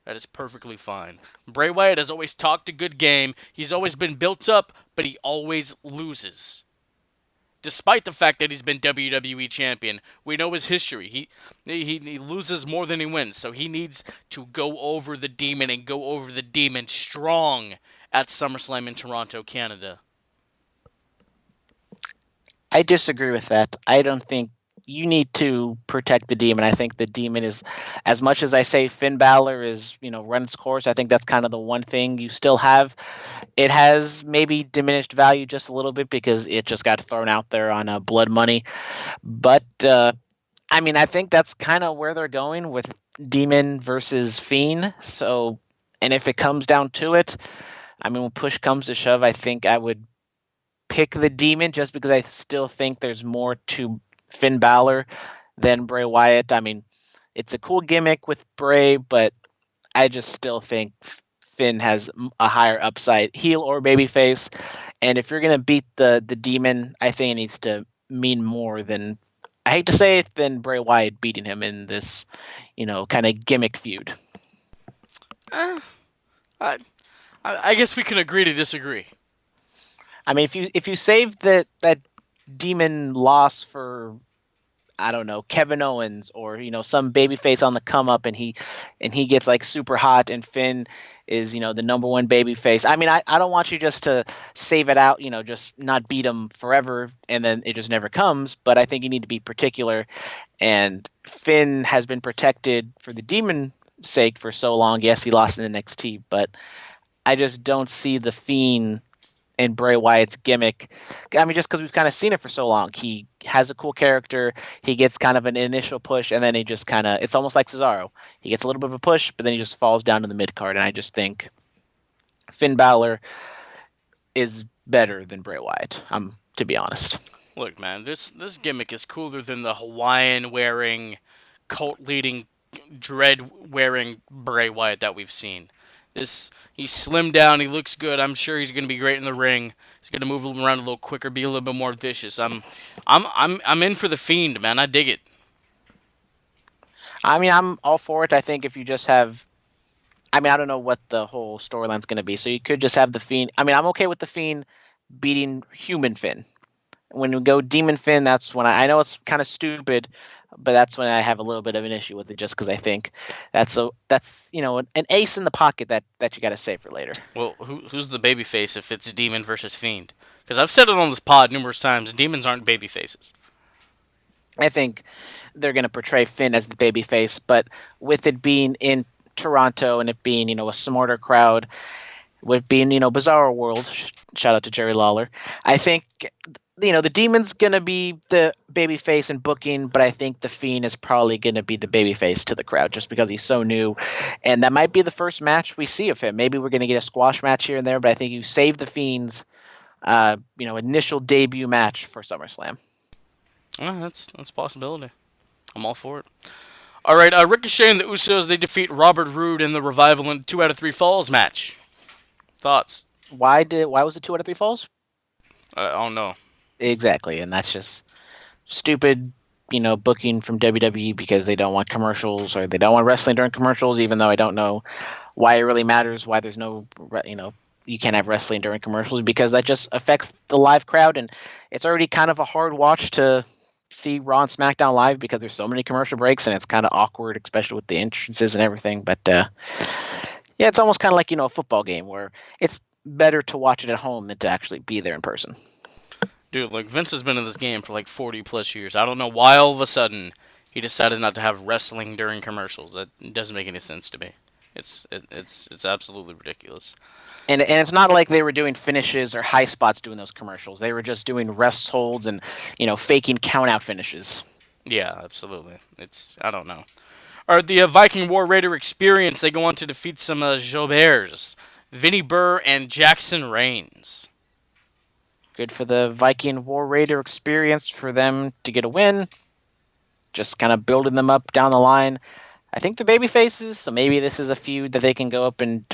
That is perfectly fine. Bray Wyatt has always talked a good game. He's always been built up, but he always loses. Despite the fact that he's been WWE champion, we know his history. He loses more than he wins, so he needs to go over the Demon and go over the Demon strong at SummerSlam in Toronto, Canada. I disagree with that. I don't think you need to protect the Demon. I think the Demon is, as much as I say Finn Balor is, run its course, I think that's kind of the one thing you still have. It has maybe diminished value just a little bit because it just got thrown out there on Blood Money. But, I think that's kind of where they're going with Demon versus Fiend. So, and if it comes down to it, when push comes to shove, I think I would pick the Demon just because I still think there's more to Finn Balor than Bray Wyatt. It's a cool gimmick with Bray, but I just still think Finn has a higher upside, heel or babyface. And if you're going to beat the Demon, I think it needs to mean more than, I hate to say it, than Bray Wyatt beating him in this, kind of gimmick feud. I guess we can agree to disagree. If you save that Demon loss for, I don't know, Kevin Owens or some babyface on the come up, and he gets like super hot, and Finn is the number one babyface. I don't want you just to save it out, just not beat him forever and then it just never comes. But I think you need to be particular, and Finn has been protected for the Demon sake for so long. Yes, he lost in NXT, but I just don't see the Fiend and Bray Wyatt's gimmick. Just because we've kind of seen it for so long. He has a cool character. He gets kind of an initial push, and then he just kind of, it's almost like Cesaro. He gets a little bit of a push, but then he just falls down to the mid-card, and I just think Finn Balor is better than Bray Wyatt, to be honest. Look, man, this gimmick is cooler than the Hawaiian-wearing, cult-leading, dread-wearing Bray Wyatt that we've seen. He's slimmed down. He looks good. I'm sure he's going to be great in the ring. He's going to move around a little quicker, be a little bit more vicious. I'm in for the Fiend, man. I dig it. I'm all for it. I think if you just have, I don't know what the whole storyline's going to be. So you could just have the Fiend. I'm okay with the Fiend beating human Finn. When we go Demon Finn, that's when I know it's kind of stupid, but that's when I have a little bit of an issue with it, just because I think that's an ace in the pocket that you got to save for later. Well, who's the babyface if it's Demon versus Fiend? Because I've said it on this pod numerous times, demons aren't babyfaces. I think they're going to portray Finn as the babyface, but with it being in Toronto and it being a smarter crowd, with being Bizarro World, shout out to Jerry Lawler, I think the Demon's going to be the babyface in booking, but I think the Fiend is probably going to be the babyface to the crowd just because he's so new. And that might be the first match we see of him. Maybe we're going to get a squash match here and there, but I think you save the Fiend's initial debut match for SummerSlam. That's a possibility. I'm all for it. All right, Ricochet and the Usos, they defeat Robert Roode and the Revival in 2 out of 3 falls match. Thoughts? Why was it 2 out of 3 falls? I don't know. Exactly, and that's just stupid, booking from WWE because they don't want commercials or they don't want wrestling during commercials, even though I don't know why it really matters, why there's no, you can't have wrestling during commercials, because that just affects the live crowd, and it's already kind of a hard watch to see Raw and SmackDown live because there's so many commercial breaks and it's kind of awkward, especially with the entrances and everything. But yeah, it's almost kind of like, a football game where it's better to watch it at home than to actually be there in person. Dude, like, Vince has been in this game for like 40 plus years. I don't know why all of a sudden he decided not to have wrestling during commercials. That doesn't make any sense to me. It's absolutely ridiculous. And it's not like they were doing finishes or high spots doing those commercials. They were just doing rest holds and, faking count out finishes. Yeah, absolutely. I don't know. All right, the Viking War Raider Experience, they go on to defeat some Joberts, Vinnie Burr and Jackson Reigns. Good for the Viking War Raider Experience for them to get a win. Just kind of building them up down the line. I think they're baby faces, so maybe this is a feud that they can go up and,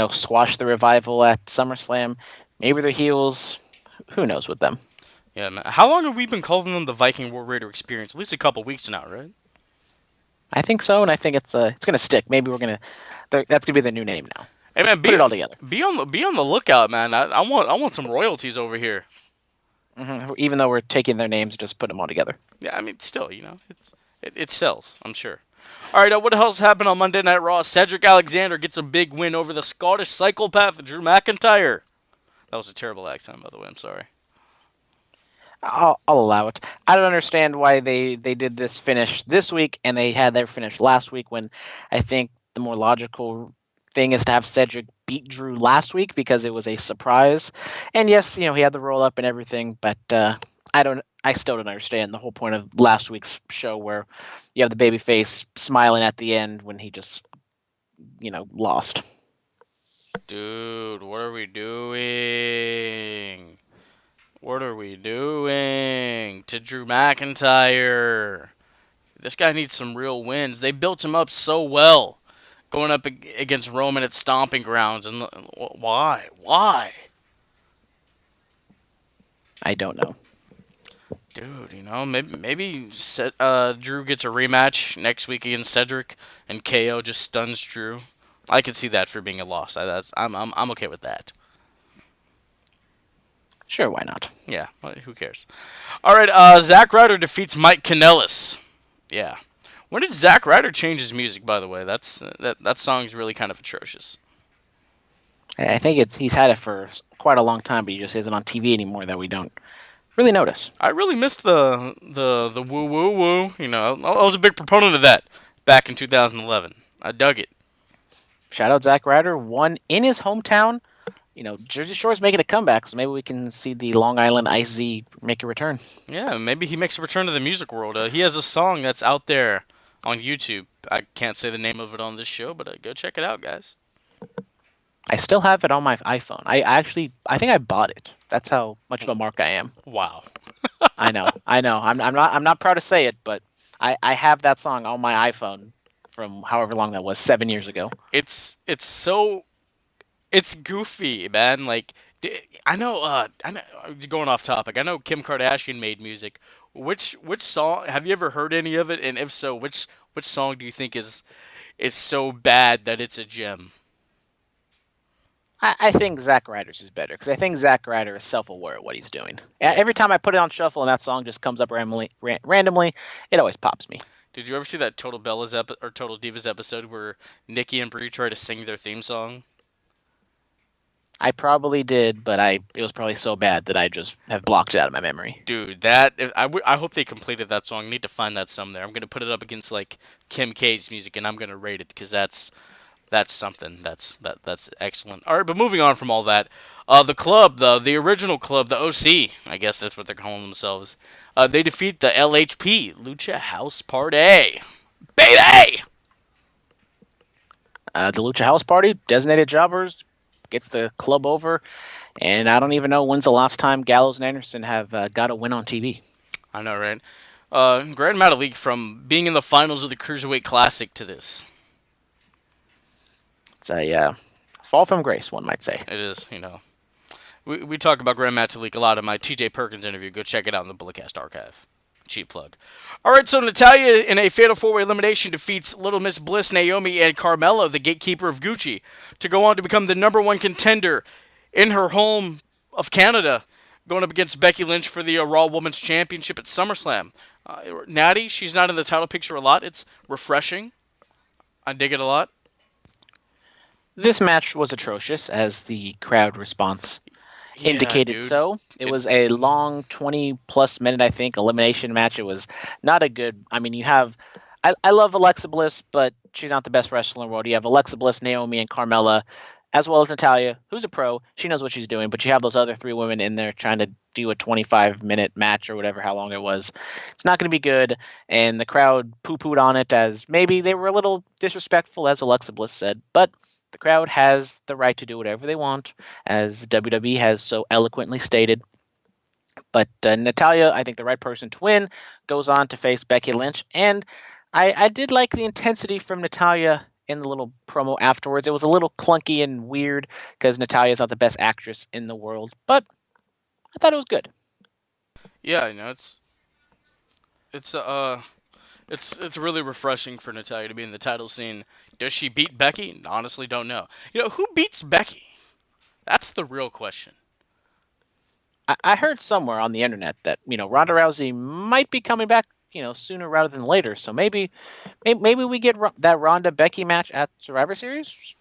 squash the Revival at SummerSlam. Maybe they're heels. Who knows with them? Yeah, man. How long have we been calling them the Viking War Raider Experience? At least a couple weeks now, right? I think so, and I think it's going to stick. Maybe that's going to be the new name now. Hey, man, put it all together. Be on the lookout, man. I want some royalties over here. Mm-hmm. Even though we're taking their names, just put them all together. Yeah, I mean, still, it sells, I'm sure. All right, what else happened on Monday Night Raw? Cedric Alexander gets a big win over the Scottish psychopath Drew McIntyre. That was a terrible accent, by the way. I'm sorry. I'll allow it. I don't understand why they did this finish this week and they had their finish last week, when I think the more logical thing is to have Cedric beat Drew last week because it was a surprise. And yes, he had the roll up and everything, but I still don't understand the whole point of last week's show where you have the babyface smiling at the end when he just, lost. Dude, what are we doing? What are we doing to Drew McIntyre? This guy needs some real wins. They built him up so well, going up against Roman at Stomping Grounds, and why? Why? I don't know. Dude, maybe Drew gets a rematch next week against Cedric, and KO just stuns Drew. I could see that for being a loss. I'm okay with that. Sure, why not? Yeah, who cares? All right, Zack Ryder defeats Mike Kanellis. Yeah. When did Zack Ryder change his music, by the way? That song's really kind of atrocious. I think he's had it for quite a long time, but he just isn't on TV anymore that we don't really notice. I really missed the woo woo woo. I was a big proponent of that back in 2011. I dug it. Shout out Zack Ryder, won in his hometown. Jersey Shore's making a comeback, so maybe we can see the Long Island Ice Z make a return. Yeah, maybe he makes a return to the music world. He has a song that's out there on YouTube. I can't say the name of it on this show, but go check it out, guys. I still have it on my iPhone. I think I bought it. That's how much of a mark I am. Wow. I know. I'm not proud to say it, but I have that song on my iPhone from however long that was, 7 years ago. It's goofy, man. Like, I know. Going off topic, I know Kim Kardashian made music. Which song have you ever heard any of it? And if so, which song do you think is so bad that it's a gem? I think Zack Ryder's is better because I think Zack Ryder is self-aware of what he's doing. Every time I put it on shuffle and that song just comes up randomly, it always pops me. Did you ever see that Total Divas episode where Nikki and Brie try to sing their theme song? I probably did, but it was probably so bad that I just have blocked it out of my memory. Dude, I hope they completed that song. I need to find that somewhere. I'm gonna put it up against like Kim K's music, and I'm gonna rate it because that's something. That's excellent. All right, but moving on from all that, the club, the original club, the OC, I guess that's what they're calling themselves. They defeat the LHP, Lucha House Party, baby. The Lucha House Party, designated jobbers, gets the club over, and I don't even know when's the last time Gallows and Anderson have got a win on TV. I know, right? Grand Metalik from being in the finals of the Cruiserweight Classic to this. It's a fall from grace, one might say. It is, We talk about Grand Metalik a lot in my TJ Perkins interview. Go check it out in the Bulletcast archive. Cheap plug. All right, so Natalya in a Fatal 4-Way elimination defeats Little Miss Bliss, Naomi, and Carmella, the gatekeeper of Gucci, to go on to become the number one contender in her home of Canada, going up against Becky Lynch for the Raw Women's Championship at SummerSlam. Nattie, she's not in the title picture a lot. It's refreshing. I dig it a lot. This match was atrocious, as the crowd response indicated. Dude. So it was a long 20-plus minute, I think, elimination match. It was not a good. I mean, I love Alexa Bliss, but she's not the best wrestler in the world. You have Alexa Bliss, Naomi, and Carmella, as well as Natalya, who's a pro. She knows what she's doing, but you have those other three women in there trying to do a 25-minute match or whatever, how long it was. It's not going to be good, and the crowd poo-pooed on it as maybe they were a little disrespectful, as Alexa Bliss said, but the crowd has the right to do whatever they want, as WWE has so eloquently stated. But Natalya, I think the right person to win, goes on to face Becky Lynch. And I did like the intensity from Natalya in the little promo afterwards. It was a little clunky and weird because Natalya's not the best actress in the world. But I thought it was good. Yeah, it's really refreshing for Natalya to be in the title scene. Does she beat Becky? Honestly, don't know. Who beats Becky? That's the real question. I heard somewhere on the internet that Ronda Rousey might be coming back sooner rather than later. So maybe we get that Ronda Becky match at Survivor Series.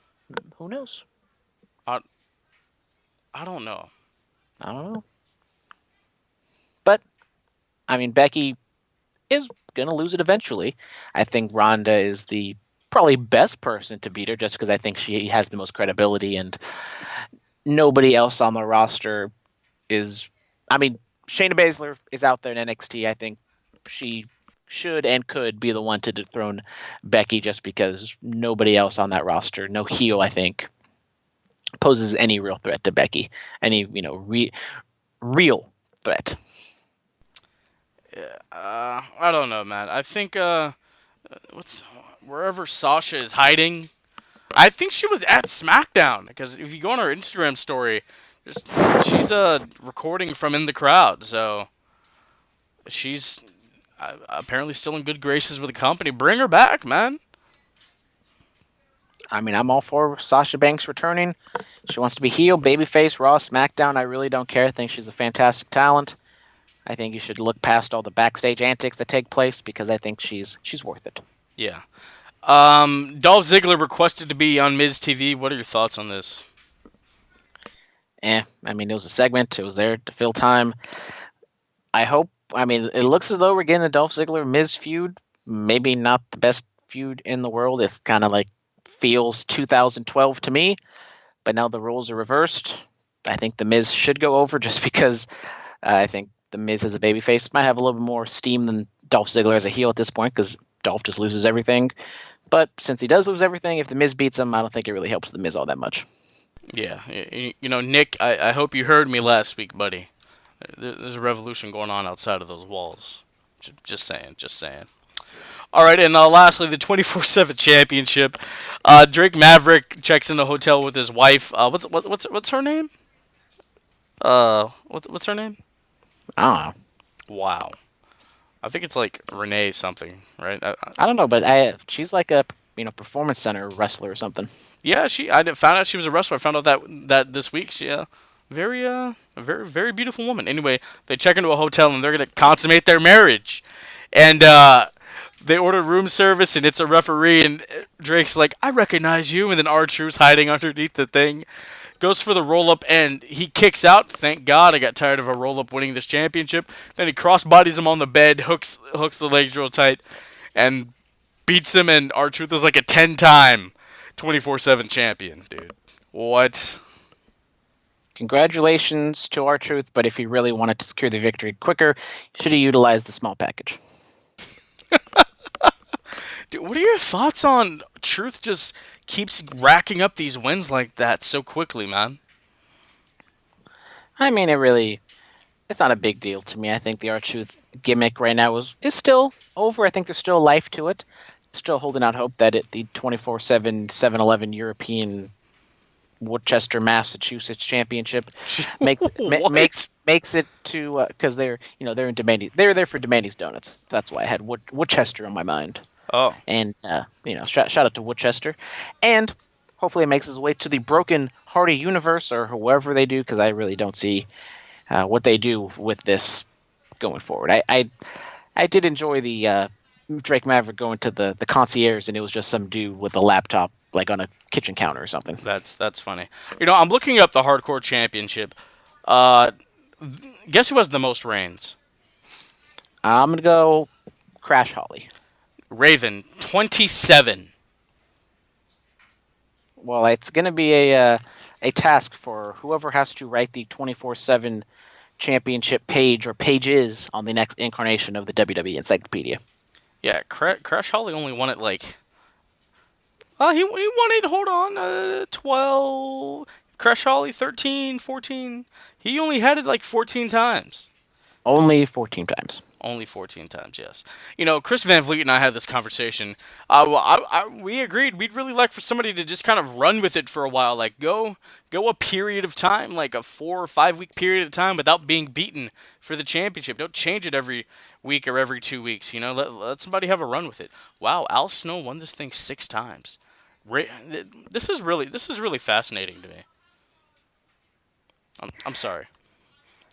Who knows? I don't know. I don't know. But I mean, Becky is gonna lose it eventually. I think Ronda is the probably best person to beat her, just because I think she has the most credibility, and nobody else on the roster is. I mean, Shayna Baszler is out there in NXT. I think she should and could be the one to dethrone Becky, just because nobody else on that roster, no heel, I think, poses any real threat to Becky. Any real threat. I don't know, man. I think wherever Sasha is hiding, I think she was at Smackdown, because if you go on her Instagram story, she's recording from in the crowd, so she's apparently still in good graces with the company. Bring her back, man. I mean, I'm all for Sasha Banks returning. She wants to be heel, babyface, Raw, SmackDown. I really don't care. I think she's a fantastic talent. I think you should look past all the backstage antics that take place, because I think she's worth it. Yeah. Dolph Ziggler requested to be on Miz TV. What are your thoughts on this? I mean, it was a segment. It was there to fill time. It looks as though we're getting a Dolph Ziggler-Miz feud. Maybe not the best feud in the world. It kind of feels 2012 to me. But now the roles are reversed. I think the Miz should go over, just because I think the Miz as a babyface might have a little bit more steam than Dolph Ziggler as a heel at this point, because Dolph just loses everything. But since he does lose everything, if the Miz beats him, I don't think it really helps the Miz all that much. Yeah. Nick, I hope you heard me last week, buddy. There's a revolution going on outside of those walls. Just saying. All right, and lastly, the 24/7 championship. Drake Maverick checks in the hotel with his wife. What's her name? What's her name? I don't know. Wow. I think it's Renee something, right? I don't know, but she's like a performance center wrestler or something. Yeah, I found out she was a wrestler. I found out that this week. She a very beautiful woman. Anyway, they check into a hotel and they're gonna consummate their marriage, and they order room service, and it's a referee, and Drake's like, "I recognize you," and then R-Truth's hiding underneath the thing. Goes for the roll-up, and he kicks out. Thank God I got tired of a roll-up winning this championship. Then he cross-bodies him on the bed, hooks the legs real tight, and beats him, and R-Truth is like a 10-time 24/7 champion, dude. What? Congratulations to R-Truth, but if he really wanted to secure the victory quicker, he should have utilized the small package. Dude, what are your thoughts on Truth just keeps racking up these wins like that so quickly, man? I mean, It's not a big deal to me. I think the R-Truth gimmick right now is still over. I think there's still life to it. Still holding out hope that the 24/7 7-Eleven European Worcester, Massachusetts Championship What? makes it to because they're in Demandy's. They're there for Demandy's Donuts. That's why I had Worcester on my mind. Oh, And shout out to Worcester, and hopefully it makes its way to the Broken Hardy universe or whoever they do, because I really don't see what they do with this going forward. I did enjoy the Drake Maverick going to the concierge, and it was just some dude with a laptop like on a kitchen counter or something. that's funny. I'm looking up the Hardcore Championship. Guess who has the most reigns? I'm gonna go Crash Holly. Raven, 27. Well, it's gonna be a task for whoever has to write the 24/7 championship page or pages on the next incarnation of the WWE Encyclopedia. Yeah, Crash Holly only won it like. He won it. Hold on, 12. Crash Holly 13, 14. He only had it like 14 times. Only 14 times. Only 14 times, yes. Chris Van Vliet and I had this conversation. We agreed we'd really like for somebody to just kind of run with it for a while, like go a period of time, like a 4 or 5 week period of time without being beaten for the championship. Don't change it every week or every 2 weeks. Let somebody have a run with it. Wow, Al Snow won this thing 6 times. This is really fascinating to me. I'm sorry.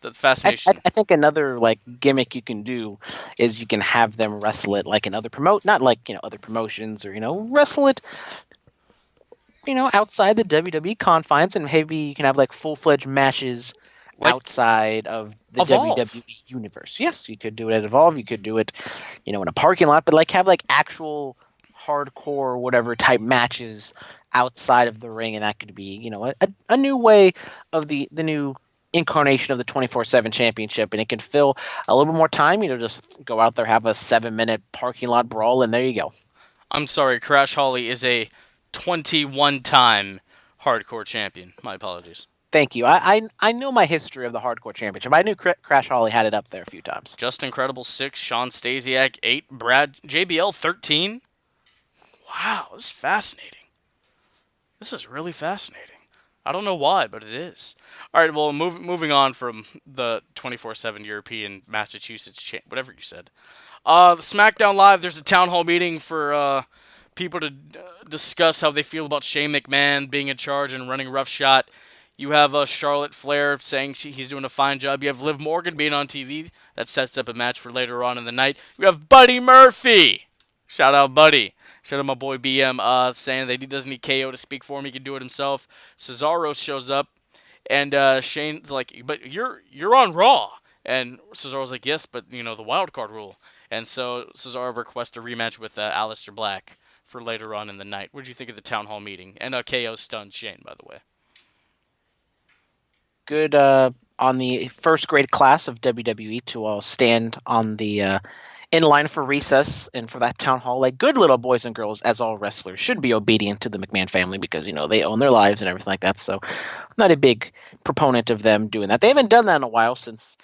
The fascination. I think another like gimmick you can do is you can have them wrestle it like in other not like other promotions, or wrestle it outside the WWE confines, and maybe you can have like full-fledged matches like outside of the Evolve. WWE universe. Yes, you could do it at Evolve. You could do it in a parking lot, but like have like actual hardcore whatever type matches outside of the ring, and that could be a new way of the new incarnation of the 24/7 championship, and it can fill a little bit more time. Just go out there, have a 7-minute parking lot brawl, and there you go. I'm sorry, Crash Holly is a 21-time hardcore champion. My apologies. Thank you. I know my history of the hardcore championship. I knew Crash Holly had it up there a few times. Just Incredible 6, Sean Stasiak 8, Brad JBL 13. Wow, this is fascinating. This is really fascinating. I don't know why, but it is. All right, well, moving on from the 24/7 European Massachusetts, whatever you said. The SmackDown Live, there's a town hall meeting for people to discuss how they feel about Shane McMahon being in charge and running roughshod. You have Charlotte Flair saying he's doing a fine job. You have Liv Morgan being on TV. That sets up a match for later on in the night. You have Buddy Murphy. Shout out, Buddy. Shout out my boy BM saying that he doesn't need KO to speak for him. He can do it himself. Cesaro shows up, and Shane's like, "But you're on Raw." And Cesaro's like, "Yes, but the wild card rule." And so Cesaro requests a rematch with Aleister Black for later on in the night. What did you think of the town hall meeting? And KO stunned Shane, by the way. Good on the first grade class of WWE to all stand on the in line for recess and for that town hall, like good little boys and girls, as all wrestlers should be obedient to the McMahon family, because they own their lives and everything like that. So I'm not a big proponent of them doing that. They haven't done that in a while, since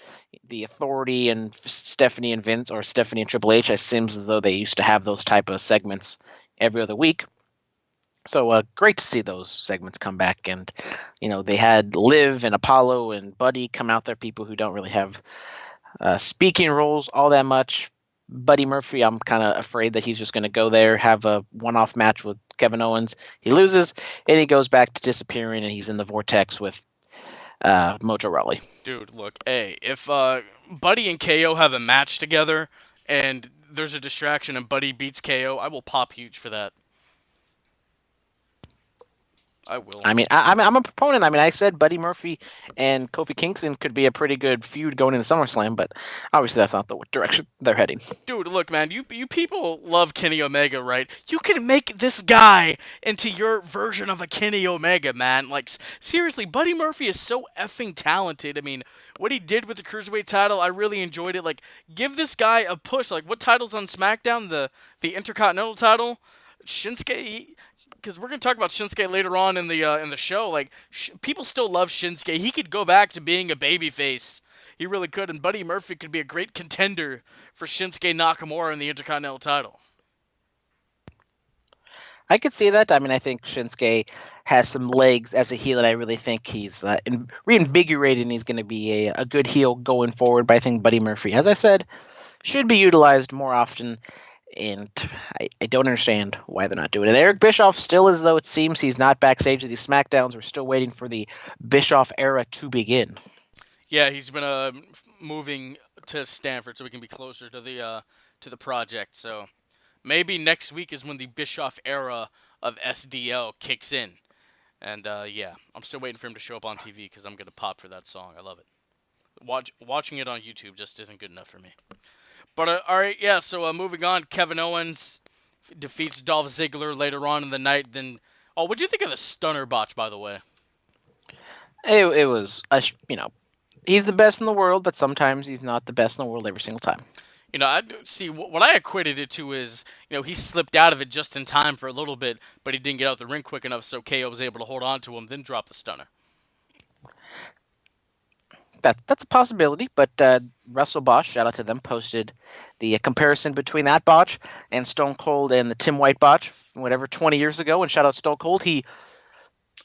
the Authority and Stephanie and Vince, or Stephanie and Triple H. It seems as though they used to have those type of segments every other week. So great to see those segments come back. And they had Liv and Apollo and Buddy come out there, people who don't really have speaking roles all that much. Buddy Murphy, I'm kind of afraid that he's just going to go there, have a one-off match with Kevin Owens. He loses, and he goes back to disappearing, and he's in the vortex with Mojo Rawley. Dude, look, hey, if Buddy and KO have a match together, and there's a distraction and Buddy beats KO, I will pop huge for that. I will. I mean, I'm a proponent. I mean, I said Buddy Murphy and Kofi Kingston could be a pretty good feud going into SummerSlam, but obviously that's not the direction they're heading. Dude, look, man, you people love Kenny Omega, right? You can make this guy into your version of a Kenny Omega, man. Like, seriously, Buddy Murphy is so effing talented. I mean, what he did with the Cruiserweight title, I really enjoyed it. Like, give this guy a push. Like, what title's on SmackDown? The Intercontinental title? Shinsuke... Because we're going to talk about Shinsuke later on in the show. Like, people still love Shinsuke. He could go back to being a babyface He really could, and Buddy Murphy could be a great contender for Shinsuke Nakamura in the Intercontinental title. I could see that. I mean, I think Shinsuke has some legs as a heel, and I really think he's reinvigorated, and he's going to be a good heel going forward. But I think Buddy Murphy, as I said, should be utilized more often, and I don't understand why they're not doing it. Eric Bischoff still, as though it seems he's not backstage at these SmackDowns. We're still waiting for the Bischoff era to begin. Yeah, he's been moving to Stanford so we can be closer to the project. So maybe next week is when the Bischoff era of SDL kicks in. And yeah, I'm still waiting for him to show up on TV because I'm gonna pop for that song. I love it. Watching it on YouTube just isn't good enough for me. But all right, yeah. So moving on, Kevin Owens defeats Dolph Ziggler later on in the night. Then, what'd you think of the stunner botch, by the way? It was, he's the best in the world, but sometimes he's not the best in the world every single time. I see what I equated it to is, he slipped out of it just in time for a little bit, but he didn't get out the ring quick enough, so KO was able to hold on to him, then drop the stunner. That's a possibility, but WrestleBoss, shout out to them, posted the comparison between that botch and Stone Cold and the Tim White botch, 20 years ago, and shout out Stone Cold. He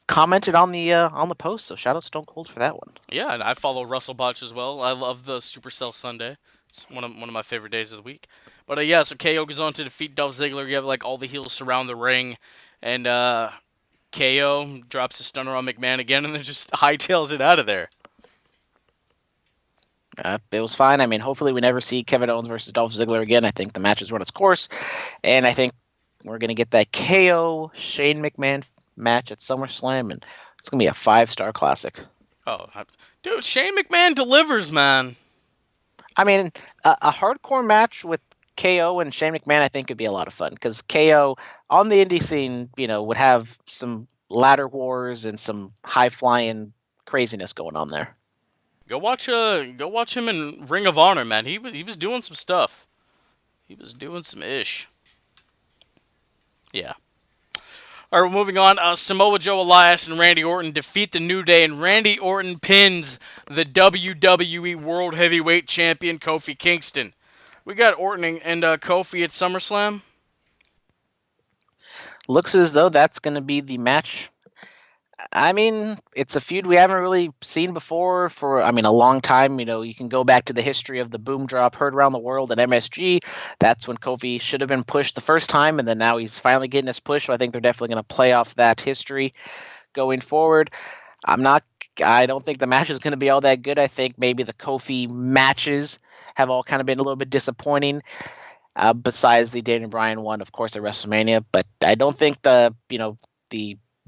commented on the post, so shout out Stone Cold for that one. Yeah, and I follow WrestleBotch as well. I love the Supercell Sunday. It's one of my favorite days of the week. But yeah, so KO goes on to defeat Dolph Ziggler. You have all the heels surround the ring, and KO drops a stunner on McMahon again, and then just hightails it out of there. It was fine. I mean, hopefully we never see Kevin Owens versus Dolph Ziggler again. I think the match has run its course, and I think we're going to get that KO Shane McMahon match at SummerSlam, and it's going to be a 5-star classic. Oh, dude, Shane McMahon delivers, man. I mean, a hardcore match with KO and Shane McMahon, I think, would be a lot of fun, because KO on the indie scene, would have some ladder wars and some high-flying craziness going on there. Go watch him in Ring of Honor, man. He was doing some stuff. He was doing some ish. Yeah. All right, moving on. Samoa Joe, Elias, and Randy Orton defeat the New Day, and Randy Orton pins the WWE World Heavyweight Champion Kofi Kingston. We got Orton and Kofi at SummerSlam. Looks as though that's going to be the match. I mean, it's a feud we haven't really seen before for, a long time. You can go back to the history of the boom drop heard around the world at MSG. That's when Kofi should have been pushed the first time, and then now he's finally getting his push. So I think they're definitely going to play off that history going forward. I don't think the match is going to be all that good. I think maybe the Kofi matches have all kind of been a little bit disappointing. Besides the Daniel Bryan one, of course, at WrestleMania. But I don't think the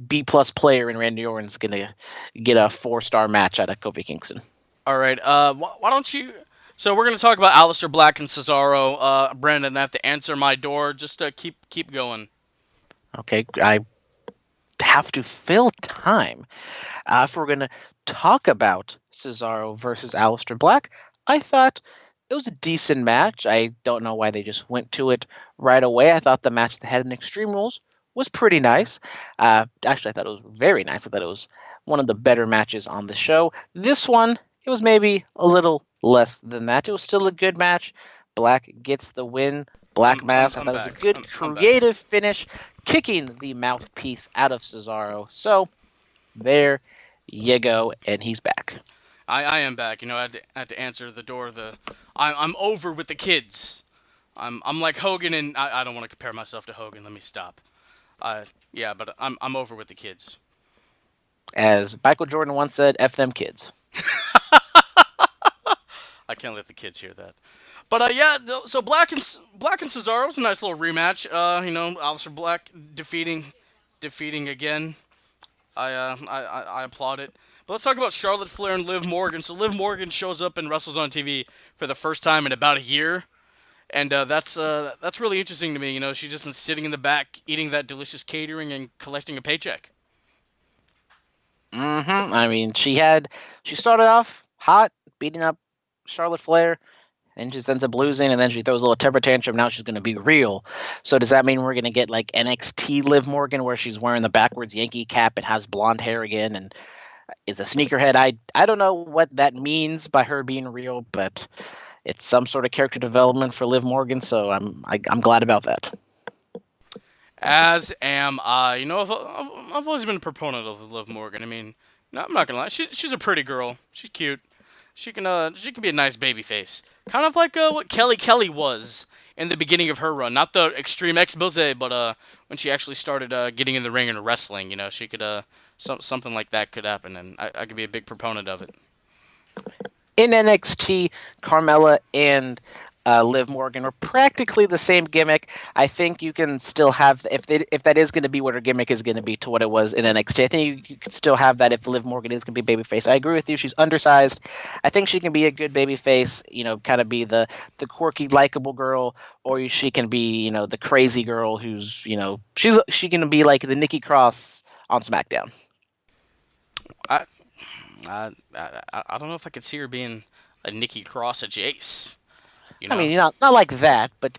B-plus player in Randy Orton's going to get a 4-star match out of Kofi Kingston. All right. Why don't you... So we're going to talk about Aleister Black and Cesaro. Brandon, I have to answer my door. Just keep going. Okay. I have to fill time. If we're going to talk about Cesaro versus Aleister Black, I thought it was a decent match. I don't know why they just went to it right away. I thought the match that had an Extreme Rules was pretty nice. Actually, I thought it was very nice. I thought it was one of the better matches on the show. This one, it was maybe a little less than that. It was still a good match. Black gets the win. Black Mass, I thought it was a good creative finish, kicking the mouthpiece out of Cesaro. So, there you go, and he's back. I am back. I had to answer the door. I'm over with the kids. I'm like Hogan, and I don't want to compare myself to Hogan. Let me stop. Yeah, but I'm over with the kids. As Michael Jordan once said, F them kids. I can't let the kids hear that. But yeah, so Black and Cesaro was a nice little rematch. Aleister Black defeating again. I applaud it. But let's talk about Charlotte Flair and Liv Morgan. So Liv Morgan shows up and wrestles on TV for the first time in about a year. And that's really interesting to me. She's just been sitting in the back, eating that delicious catering and collecting a paycheck. Mm-hmm. I mean, she started off hot, beating up Charlotte Flair, and just ends up losing, and then she throws a little temper tantrum. Now she's going to be real. So does that mean we're going to get like NXT Liv Morgan, where she's wearing the backwards Yankee cap and has blonde hair again? And is a sneakerhead. I don't know what that means by her being real, but it's some sort of character development for Liv Morgan, so I'm glad about that. As am I. You know, I've always been a proponent of Liv Morgan. I mean, no, I'm not gonna lie. She's a pretty girl. She's cute. She can be a nice baby face. Kind of like what Kelly was in the beginning of her run. Not the extreme expose, but when she actually started getting in the ring and wrestling. You know, she could something like that could happen, and I could be a big proponent of it. In NXT, Carmella and Liv Morgan are practically the same gimmick. I think you can still have, if that is going to be what her gimmick is going to be to what it was in NXT, I think you can still have that if Liv Morgan is going to be babyface. I agree with you. She's undersized. I think she can be a good babyface, kind of be the quirky, likable girl, or she can be, the crazy girl who's, she can be like the Nikki Cross on SmackDown. I don't know if I could see her being a Nikki Cross at Jace. I mean, not like that, but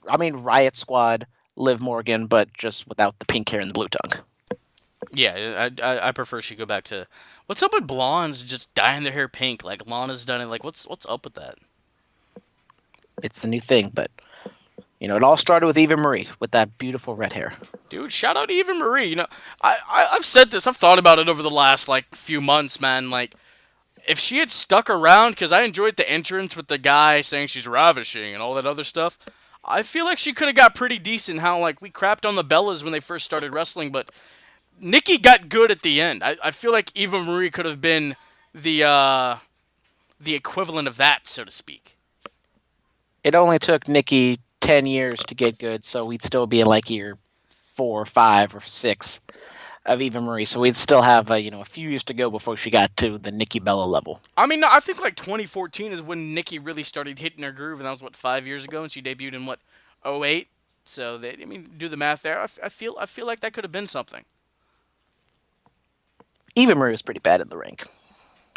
Riot Squad, Liv Morgan, but just without the pink hair and the blue tongue. Yeah, I prefer she go back to what's up with blondes just dyeing their hair pink like Lana's done it. Like what's up with that? It's the new thing, but it all started with Eva Marie with that beautiful red hair. Dude, shout out to Eva Marie. I've said this. I've thought about it over the last few months, man. Like, if she had stuck around, because I enjoyed the entrance with the guy saying she's ravishing and all that other stuff, I feel like she could have got pretty decent. How we crapped on the Bellas when they first started wrestling, but Nikki got good at the end. I feel like Eva Marie could have been the equivalent of that, so to speak. It only took Nikki 10 years to get good, so we'd still be in year 4 or 5 or 6 of Eva Marie, so we'd still have a few years to go before she got to the Nikki Bella level. I mean, I think 2014 is when Nikki really started hitting her groove, and that was 5 years ago, and she debuted in 2008. So do the math there. I feel like that could have been something. Eva Marie was pretty bad in the ring.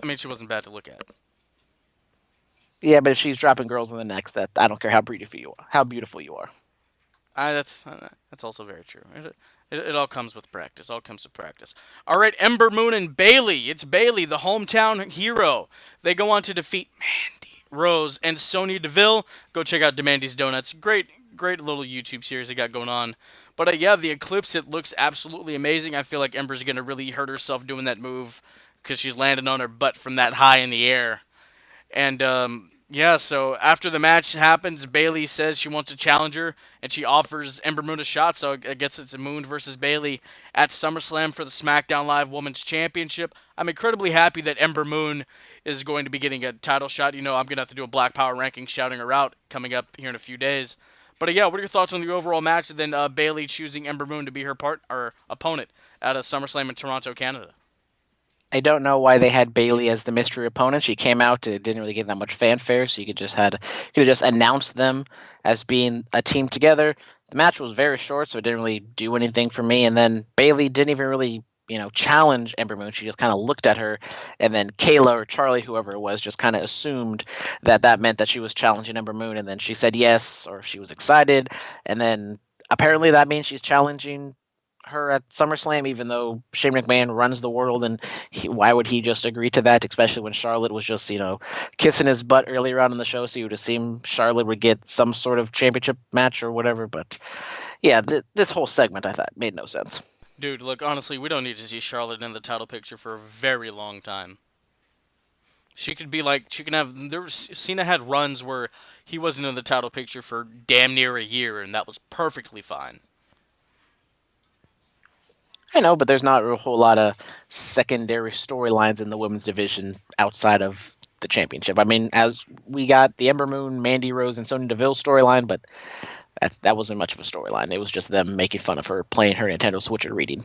I mean, she wasn't bad to look at. Yeah, but if she's dropping girls in the necks, that I don't care how beautiful you are. That's also very true. It all comes with practice. All right, Ember Moon and Bayley. It's Bayley, the hometown hero. They go on to defeat Mandy Rose and Sonya Deville. Go check out Demandy's Donuts. Great little YouTube series they got going on. But yeah, the Eclipse, it looks absolutely amazing. I feel like Ember's going to really hurt herself doing that move because she's landing on her butt from that high in the air. And so after the match happens, Bayley says she wants a challenger, and she offers Ember Moon a shot, so I guess it's Moon versus Bayley at SummerSlam for the SmackDown Live Women's Championship. I'm incredibly happy that Ember Moon is going to be getting a title shot. I'm going to have to do a Black Power ranking shouting her out coming up here in a few days. But yeah, what are your thoughts on the overall match, and then Bayley choosing Ember Moon to be her opponent at a SummerSlam in Toronto, Canada? I don't know why they had Bayley as the mystery opponent. She came out, it didn't really get that much fanfare, so you could have just announced them as being a team together. The match was very short, so it didn't really do anything for me. And then Bayley didn't even really, challenge Ember Moon. She just kind of looked at her, and then Kayla or Charlie, whoever it was, just kind of assumed that meant that she was challenging Ember Moon, and then she said yes, or she was excited, and then apparently that means she's challenging her at SummerSlam, even though Shane McMahon runs the world, and why would he just agree to that, especially when Charlotte was just, kissing his butt earlier on in the show, so you would assume Charlotte would get some sort of championship match or whatever, but yeah, this whole segment I thought made no sense. Dude, look, honestly, we don't need to see Charlotte in the title picture for a very long time. She could be Cena had runs where he wasn't in the title picture for damn near a year, and that was perfectly fine. I know, but there's not a whole lot of secondary storylines in the women's division outside of the championship. I mean, as we got the Ember Moon, Mandy Rose, and Sonya Deville storyline, but that wasn't much of a storyline. It was just them making fun of her playing her Nintendo Switch and reading.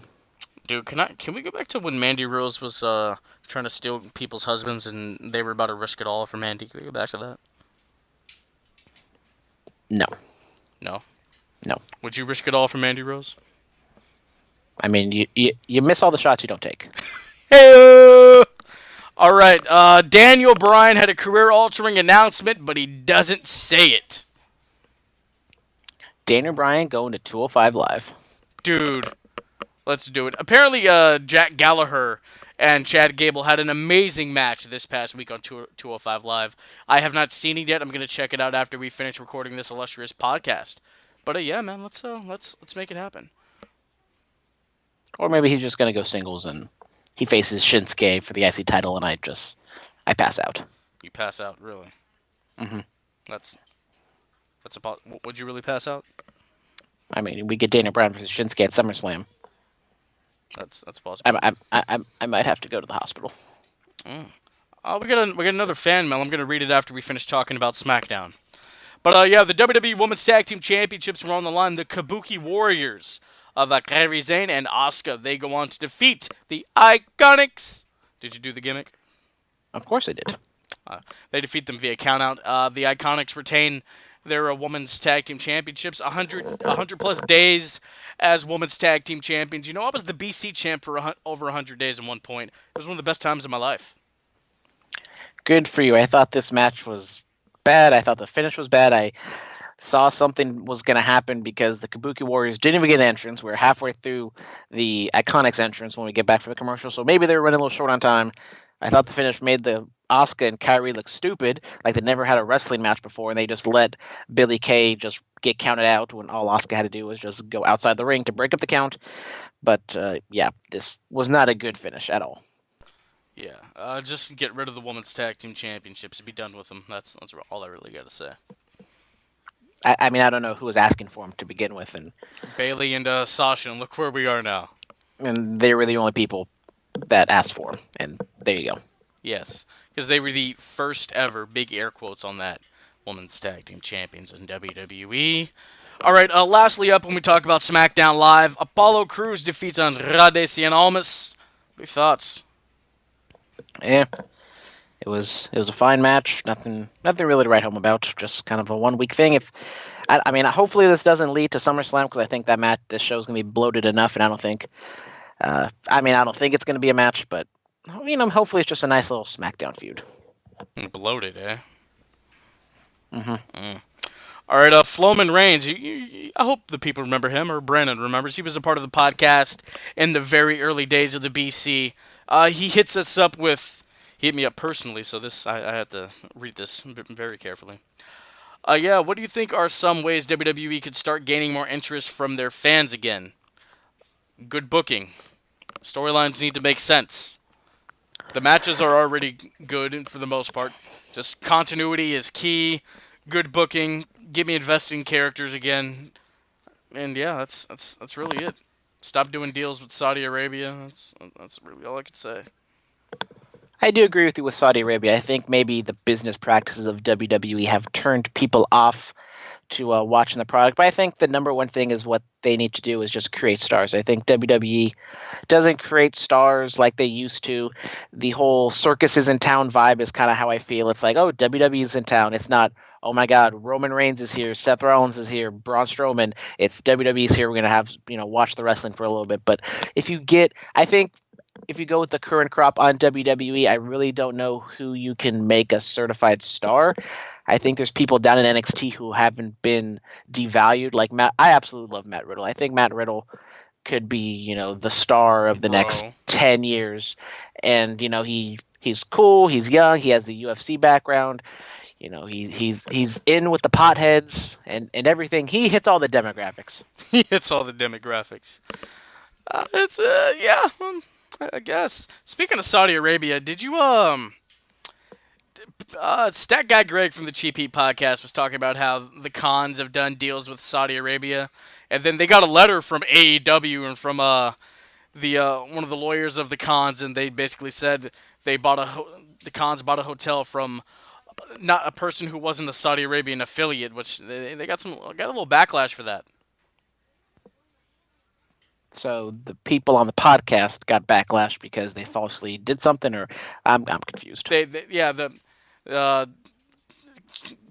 Dude, can we go back to when Mandy Rose was trying to steal people's husbands and they were about to risk it all for Mandy? Can we go back to that? No. No? No. Would you risk it all for Mandy Rose? I mean, you miss all the shots you don't take. Hey! All right, Daniel Bryan had a career-altering announcement, but he doesn't say it. Daniel Bryan going to 205 Live. Dude, let's do it. Apparently, Jack Gallagher and Chad Gable had an amazing match this past week on 205 Live. I have not seen it yet. I'm going to check it out after we finish recording this illustrious podcast. But yeah, man, let's make it happen. Or maybe he's just going to go singles and he faces Shinsuke for the IC title, and I pass out. You pass out, really? Mm-hmm. That's would you really pass out? I mean, we get Dana Bryan versus Shinsuke at SummerSlam. That's possible. I might have to go to the hospital. Oh, we got another fan mail. I'm gonna read it after we finish talking about SmackDown. But yeah, the WWE Women's Tag Team Championships were on the line. The Kabuki Warriors of Kairi Sane and Asuka, they go on to defeat the Iconics. Did you do the gimmick? Of course I did. They defeat them via countout. The Iconics retain their Women's Tag Team Championships, 100 plus days as Women's Tag Team Champions. You know, I was the BC champ for over 100 days at one point. It was one of the best times of my life. Good for you. I thought this match was bad. I thought the finish was bad. I saw something was going to happen because the Kabuki Warriors didn't even get an entrance. We were halfway through the Iconics entrance when we get back from the commercial, so maybe they were running a little short on time. I thought the finish made the Asuka and Kairi look stupid, like they never had a wrestling match before, and they just let Billie Kay just get counted out when all Asuka had to do was just go outside the ring to break up the count. But yeah, this was not a good finish at all. Yeah, just get rid of the Women's Tag Team Championships and be done with them. That's all I really got to say. I mean, I don't know who was asking for them to begin with, and Bayley and Sasha, and look where we are now. And they were the only people that asked for them, and there you go. Yes, because they were the first ever, big air quotes on that, Women's Tag Team Champions in WWE. All right, lastly up when we talk about SmackDown Live, Apollo Crews defeats Andrade Cien Almas. What are your thoughts? Yeah, it was a fine match. Nothing really to write home about. Just kind of a 1 week thing. I mean, hopefully this doesn't lead to SummerSlam because I think this show is gonna be bloated enough, and I don't think it's gonna be a match, but hopefully it's just a nice little SmackDown feud. Bloated, eh? Mm-hmm. All right, Floman Reigns. I hope the people remember him, or Brandon remembers. He was a part of the podcast in the very early days of the BC. He hits us up with. He hit me up personally, so I had to read this very carefully. Yeah, what do you think are some ways WWE could start gaining more interest from their fans again? Good booking. Storylines need to make sense. The matches are already good for the most part. Just continuity is key. Good booking. Get me invested in characters again. And yeah, that's really it. Stop doing deals with Saudi Arabia. That's really all I could say. I do agree with you with Saudi Arabia. I think maybe the business practices of WWE have turned people off to watching the product. But I think the number one thing is what they need to do is just create stars. I think WWE doesn't create stars like they used to. The whole circus is in town vibe is kind of how I feel. It's like, oh, WWE is in town. It's not, oh my God, Roman Reigns is here, Seth Rollins is here, Braun Strowman. It's WWE's here. We're going to have, watch the wrestling for a little bit. But if you go with the current crop on WWE, I really don't know who you can make a certified star. I think there's people down in NXT who haven't been devalued. Like Matt, I absolutely love Matt Riddle. I think Matt Riddle could be, the star of the next 10 years. And, he's cool, he's young, he has the UFC background. He's in with the potheads and everything. He hits all the demographics. He hits all the demographics. Yeah. I guess. Speaking of Saudi Arabia, did you Stat Guy Greg from the Cheap Heat podcast was talking about how the Khans have done deals with Saudi Arabia, and then they got a letter from AEW and from one of the lawyers of the Khans, and they basically said the Khans bought a hotel from not a person who wasn't a Saudi Arabian affiliate, which they got a little backlash for that. So the people on the podcast got backlash because they falsely did something, or I'm confused.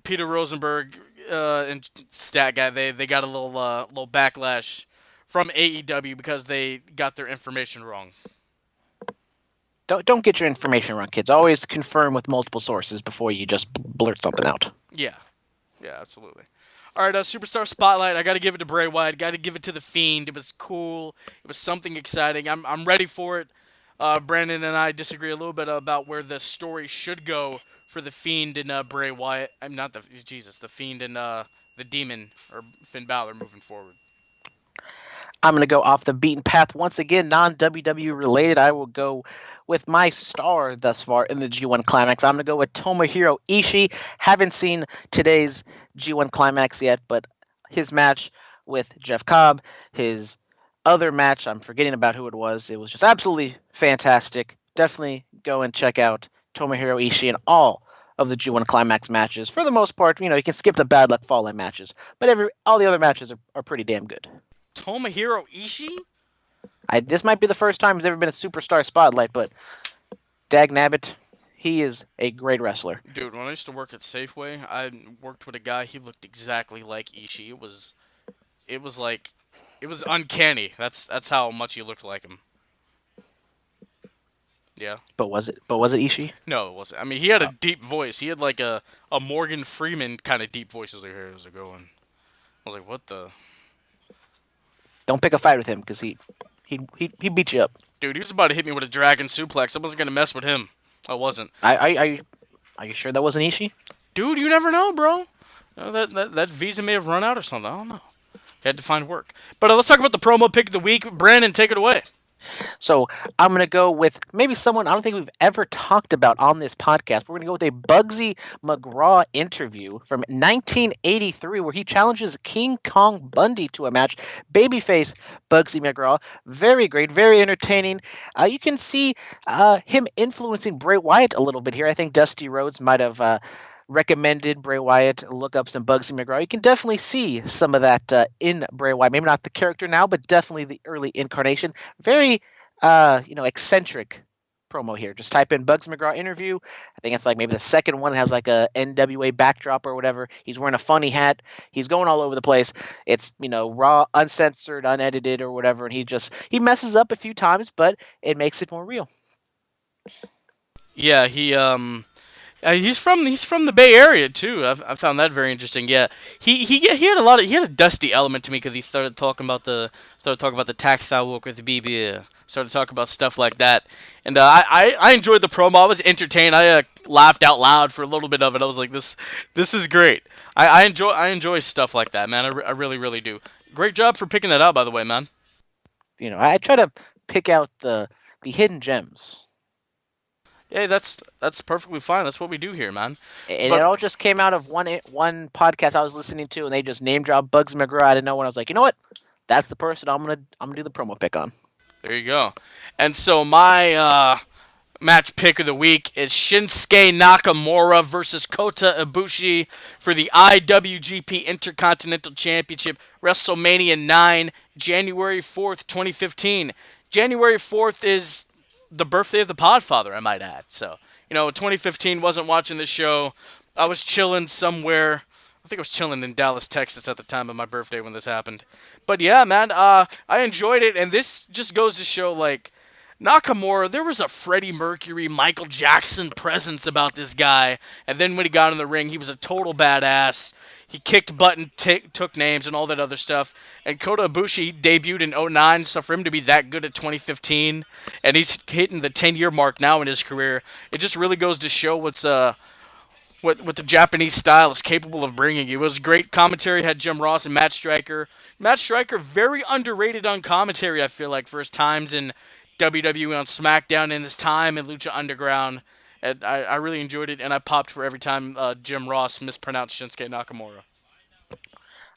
Peter Rosenberg and Stat Guy they got a little backlash from AEW because they got their information wrong. Don't get your information wrong, kids. Always confirm with multiple sources before you just blurt something out. Yeah, absolutely. All right, Superstar Spotlight. I got to give it to Bray Wyatt. Got to give it to The Fiend. It was cool. It was something exciting. I'm ready for it. Brandon and I disagree a little bit about where the story should go for the Fiend and Bray Wyatt. I'm not the Fiend and the Demon or Finn Balor moving forward. I'm going to go off the beaten path once again, non-WWE related. I will go with my star thus far in the G1 Climax. I'm going to go with Tomohiro Ishii. Haven't seen today's G1 Climax yet, but his match with Jeff Cobb, his other match, I'm forgetting about who it was. It was just absolutely fantastic. Definitely go and check out Tomohiro Ishii in all of the G1 Climax matches. For the most part, you can skip the Bad Luck Fallen matches, but all the other matches are pretty damn good. Tomohiro Ishii? This might be the first time he's ever been a superstar spotlight, but dag nabbit, he is a great wrestler. Dude, when I used to work at Safeway, I worked with a guy. He looked exactly like Ishii. It was uncanny. That's how much he looked like him. Yeah. But was it Ishii? No, it wasn't. I mean, he had a deep voice. He had like a Morgan Freeman kind of deep voice. Like, "Hey, how's it going?" I was like, "What the?" Don't pick a fight with him because he beat you up. Dude, he was about to hit me with a dragon suplex. I wasn't gonna mess with him. I wasn't. Are you sure that wasn't Ishii? Dude, you never know, bro. That visa may have run out or something. I don't know. Had to find work. But let's talk about the promo pick of the week. Brandon, take it away. So I'm going to go with maybe someone I don't think we've ever talked about on this podcast. We're going to go with a Bugsy McGraw interview from 1983 where he challenges King Kong Bundy to a match. Babyface Bugsy McGraw. Very great, very entertaining. You can see him influencing Bray Wyatt a little bit here. I think Dusty Rhodes might have recommended Bray Wyatt look up some Bugsy McGraw. You can definitely see some of that in Bray Wyatt. Maybe not the character now, but definitely the early incarnation. Very, eccentric promo here. Just type in Bugsy McGraw interview. I think it's like maybe the second one. It has like a NWA backdrop or whatever. He's wearing a funny hat. He's going all over the place. It's, raw, uncensored, unedited or whatever. And he messes up a few times, but it makes it more real. Yeah, he's from the Bay Area too. I found that very interesting. Yeah, he had a Dusty element to me because he started talking about the tactile work with the BB. Started talking about stuff like that, and I enjoyed the promo. I was entertained. I laughed out loud for a little bit of it. I was like, this is great. I enjoy stuff like that, man. I really really do. Great job for picking that out, by the way, man. I try to pick out the hidden gems. Hey, that's perfectly fine. That's what we do here, man. And it all just came out of one podcast I was listening to, and they just name dropped Bugsy McGraw out of nowhere. I was like, you know what? That's the person I'm gonna do the promo pick on. There you go. And so my match pick of the week is Shinsuke Nakamura versus Kota Ibushi for the IWGP Intercontinental Championship, WrestleMania 9, January 4th, 2015. January 4th is the birthday of the Podfather, I might add. So, 2015, wasn't watching the show. I was chilling somewhere. I think I was chilling in Dallas, Texas at the time of my birthday when this happened. But yeah, man, I enjoyed it. And this just goes to show, like, Nakamura, there was a Freddie Mercury, Michael Jackson presence about this guy. And then when he got in the ring, he was a total badass. He kicked butt and took names and all that other stuff. And Kota Ibushi debuted in 2009, so for him to be that good at 2015, and he's hitting the 10-year mark now in his career, it just really goes to show what the Japanese style is capable of bringing. It was great commentary. Had Jim Ross and Matt Striker. Matt Striker, very underrated on commentary, I feel like, for his times in WWE on Smackdown and his time in Lucha Underground. And I really enjoyed it, and I popped for every time Jim Ross mispronounced Shinsuke Nakamura.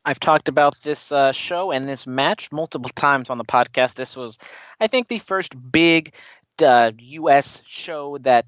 I've talked about this show and this match multiple times on the podcast. This was, I think, the first big U.S. show that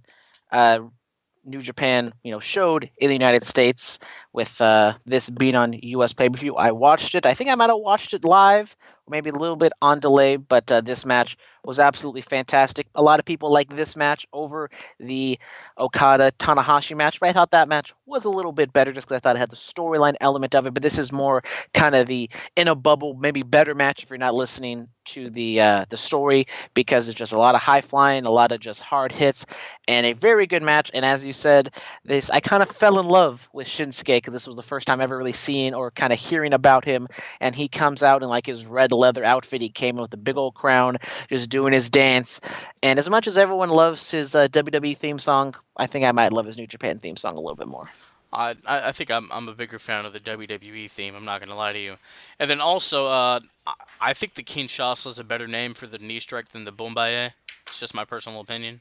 New Japan, showed in the United States with this being on U.S. pay-per-view. I watched it. I think I might have watched it live, or maybe a little bit on delay, but this match was absolutely fantastic. A lot of people like this match over the Okada-Tanahashi match, but I thought that match was a little bit better just because I thought it had the storyline element of it, but this is more kind of the in a bubble, maybe better match if you're not listening to the story, because it's just a lot of high flying, a lot of just hard hits, and a very good match. And as you said, I kind of fell in love with Shinsuke because this was the first time ever really seeing or kind of hearing about him. And he comes out in like his red leather outfit. He came in with a big old crown, just doing his dance. And as much as everyone loves his WWE theme song, I think I might love his New Japan theme song a little bit more. I think I'm a bigger fan of the WWE theme. I'm not gonna lie to you. And then also, I think the Kinshasa is a better name for the knee strike than the Bombaye. It's just my personal opinion.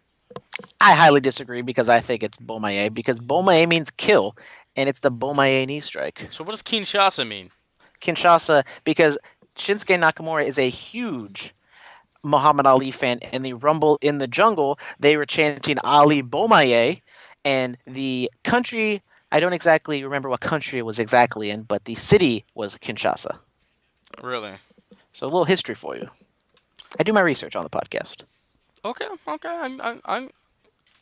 I highly disagree because I think it's Bomaye because Bomaye means kill, and it's the Bomaye knee strike. So what does Kinshasa mean? Kinshasa, because Shinsuke Nakamura is a huge Muhammad Ali fan. In the Rumble in the Jungle, they were chanting Ali Bomaye, and the country, I don't exactly remember what country it was exactly in, but the city was Kinshasa. Really? So a little history for you. I do my research on the podcast. Okay.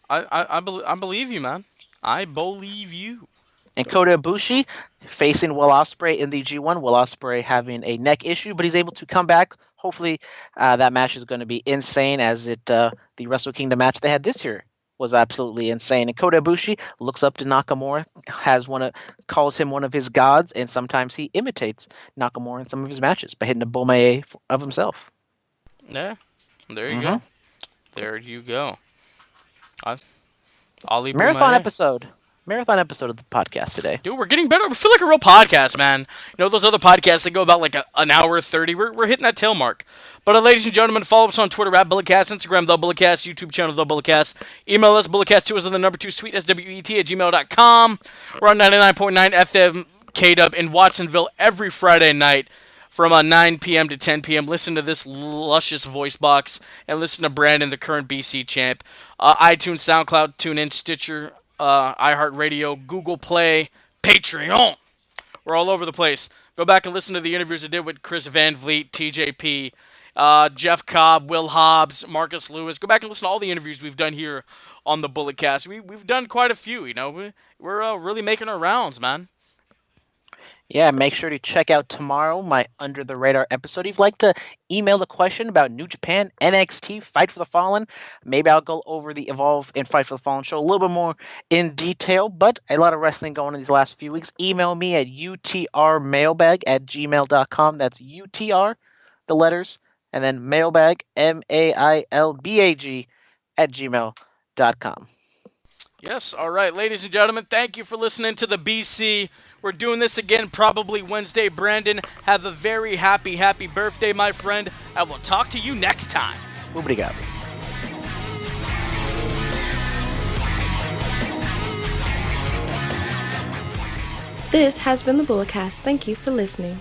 I believe you, man. I believe you. And Kota Ibushi facing Will Ospreay in the G1. Will Ospreay having a neck issue, but he's able to come back. Hopefully, that match is going to be insane, as the Wrestle Kingdom match they had this year was absolutely insane. And Kota Ibushi looks up to Nakamura, calls him one of his gods, and sometimes he imitates Nakamura in some of his matches by hitting a Bomaye of himself. Yeah, there you go. There you go. Ali Marathon Bomaye. Marathon episode of the podcast today. Dude, we're getting better. We feel like a real podcast, man. You know, those other podcasts that go about like an hour 30. We're hitting that tail mark. But ladies and gentlemen, follow us on Twitter at Bulletcast, Instagram The Bulletcast, YouTube channel The Bulletcast. Email us bulletcast2 as the number 2 sweet swet@gmail.com. We're on 99.9 FM KW in Watsonville every Friday night from 9 p.m. to 10 p.m. Listen to this luscious voice box and listen to Brandon, the current BC champ. iTunes, SoundCloud, TuneIn, Stitcher, iHeartRadio, Google Play, Patreon. We're all over the place. Go back and listen to the interviews I did with Chris Van Vliet, TJP, Jeff Cobb, Will Hobbs, Marcus Lewis. Go back and listen to all the interviews we've done here on the Bulletcast. We've done quite a few, you know. We're really making our rounds, man. Yeah, make sure to check out tomorrow, my Under the Radar episode. If you'd like to email a question about New Japan, NXT, Fight for the Fallen, maybe I'll go over the Evolve and Fight for the Fallen show a little bit more in detail, but a lot of wrestling going on these last few weeks. Email me at utrmailbag@gmail.com. That's UTR, the letters, and then mailbag, MAILBAG, @gmail.com. Yes, all right, ladies and gentlemen, thank you for listening to the BC. We're doing this again probably Wednesday. Brandon, have a very happy birthday, my friend. I will talk to you next time. Obrigado. This has been the Bulletcast. Thank you for listening.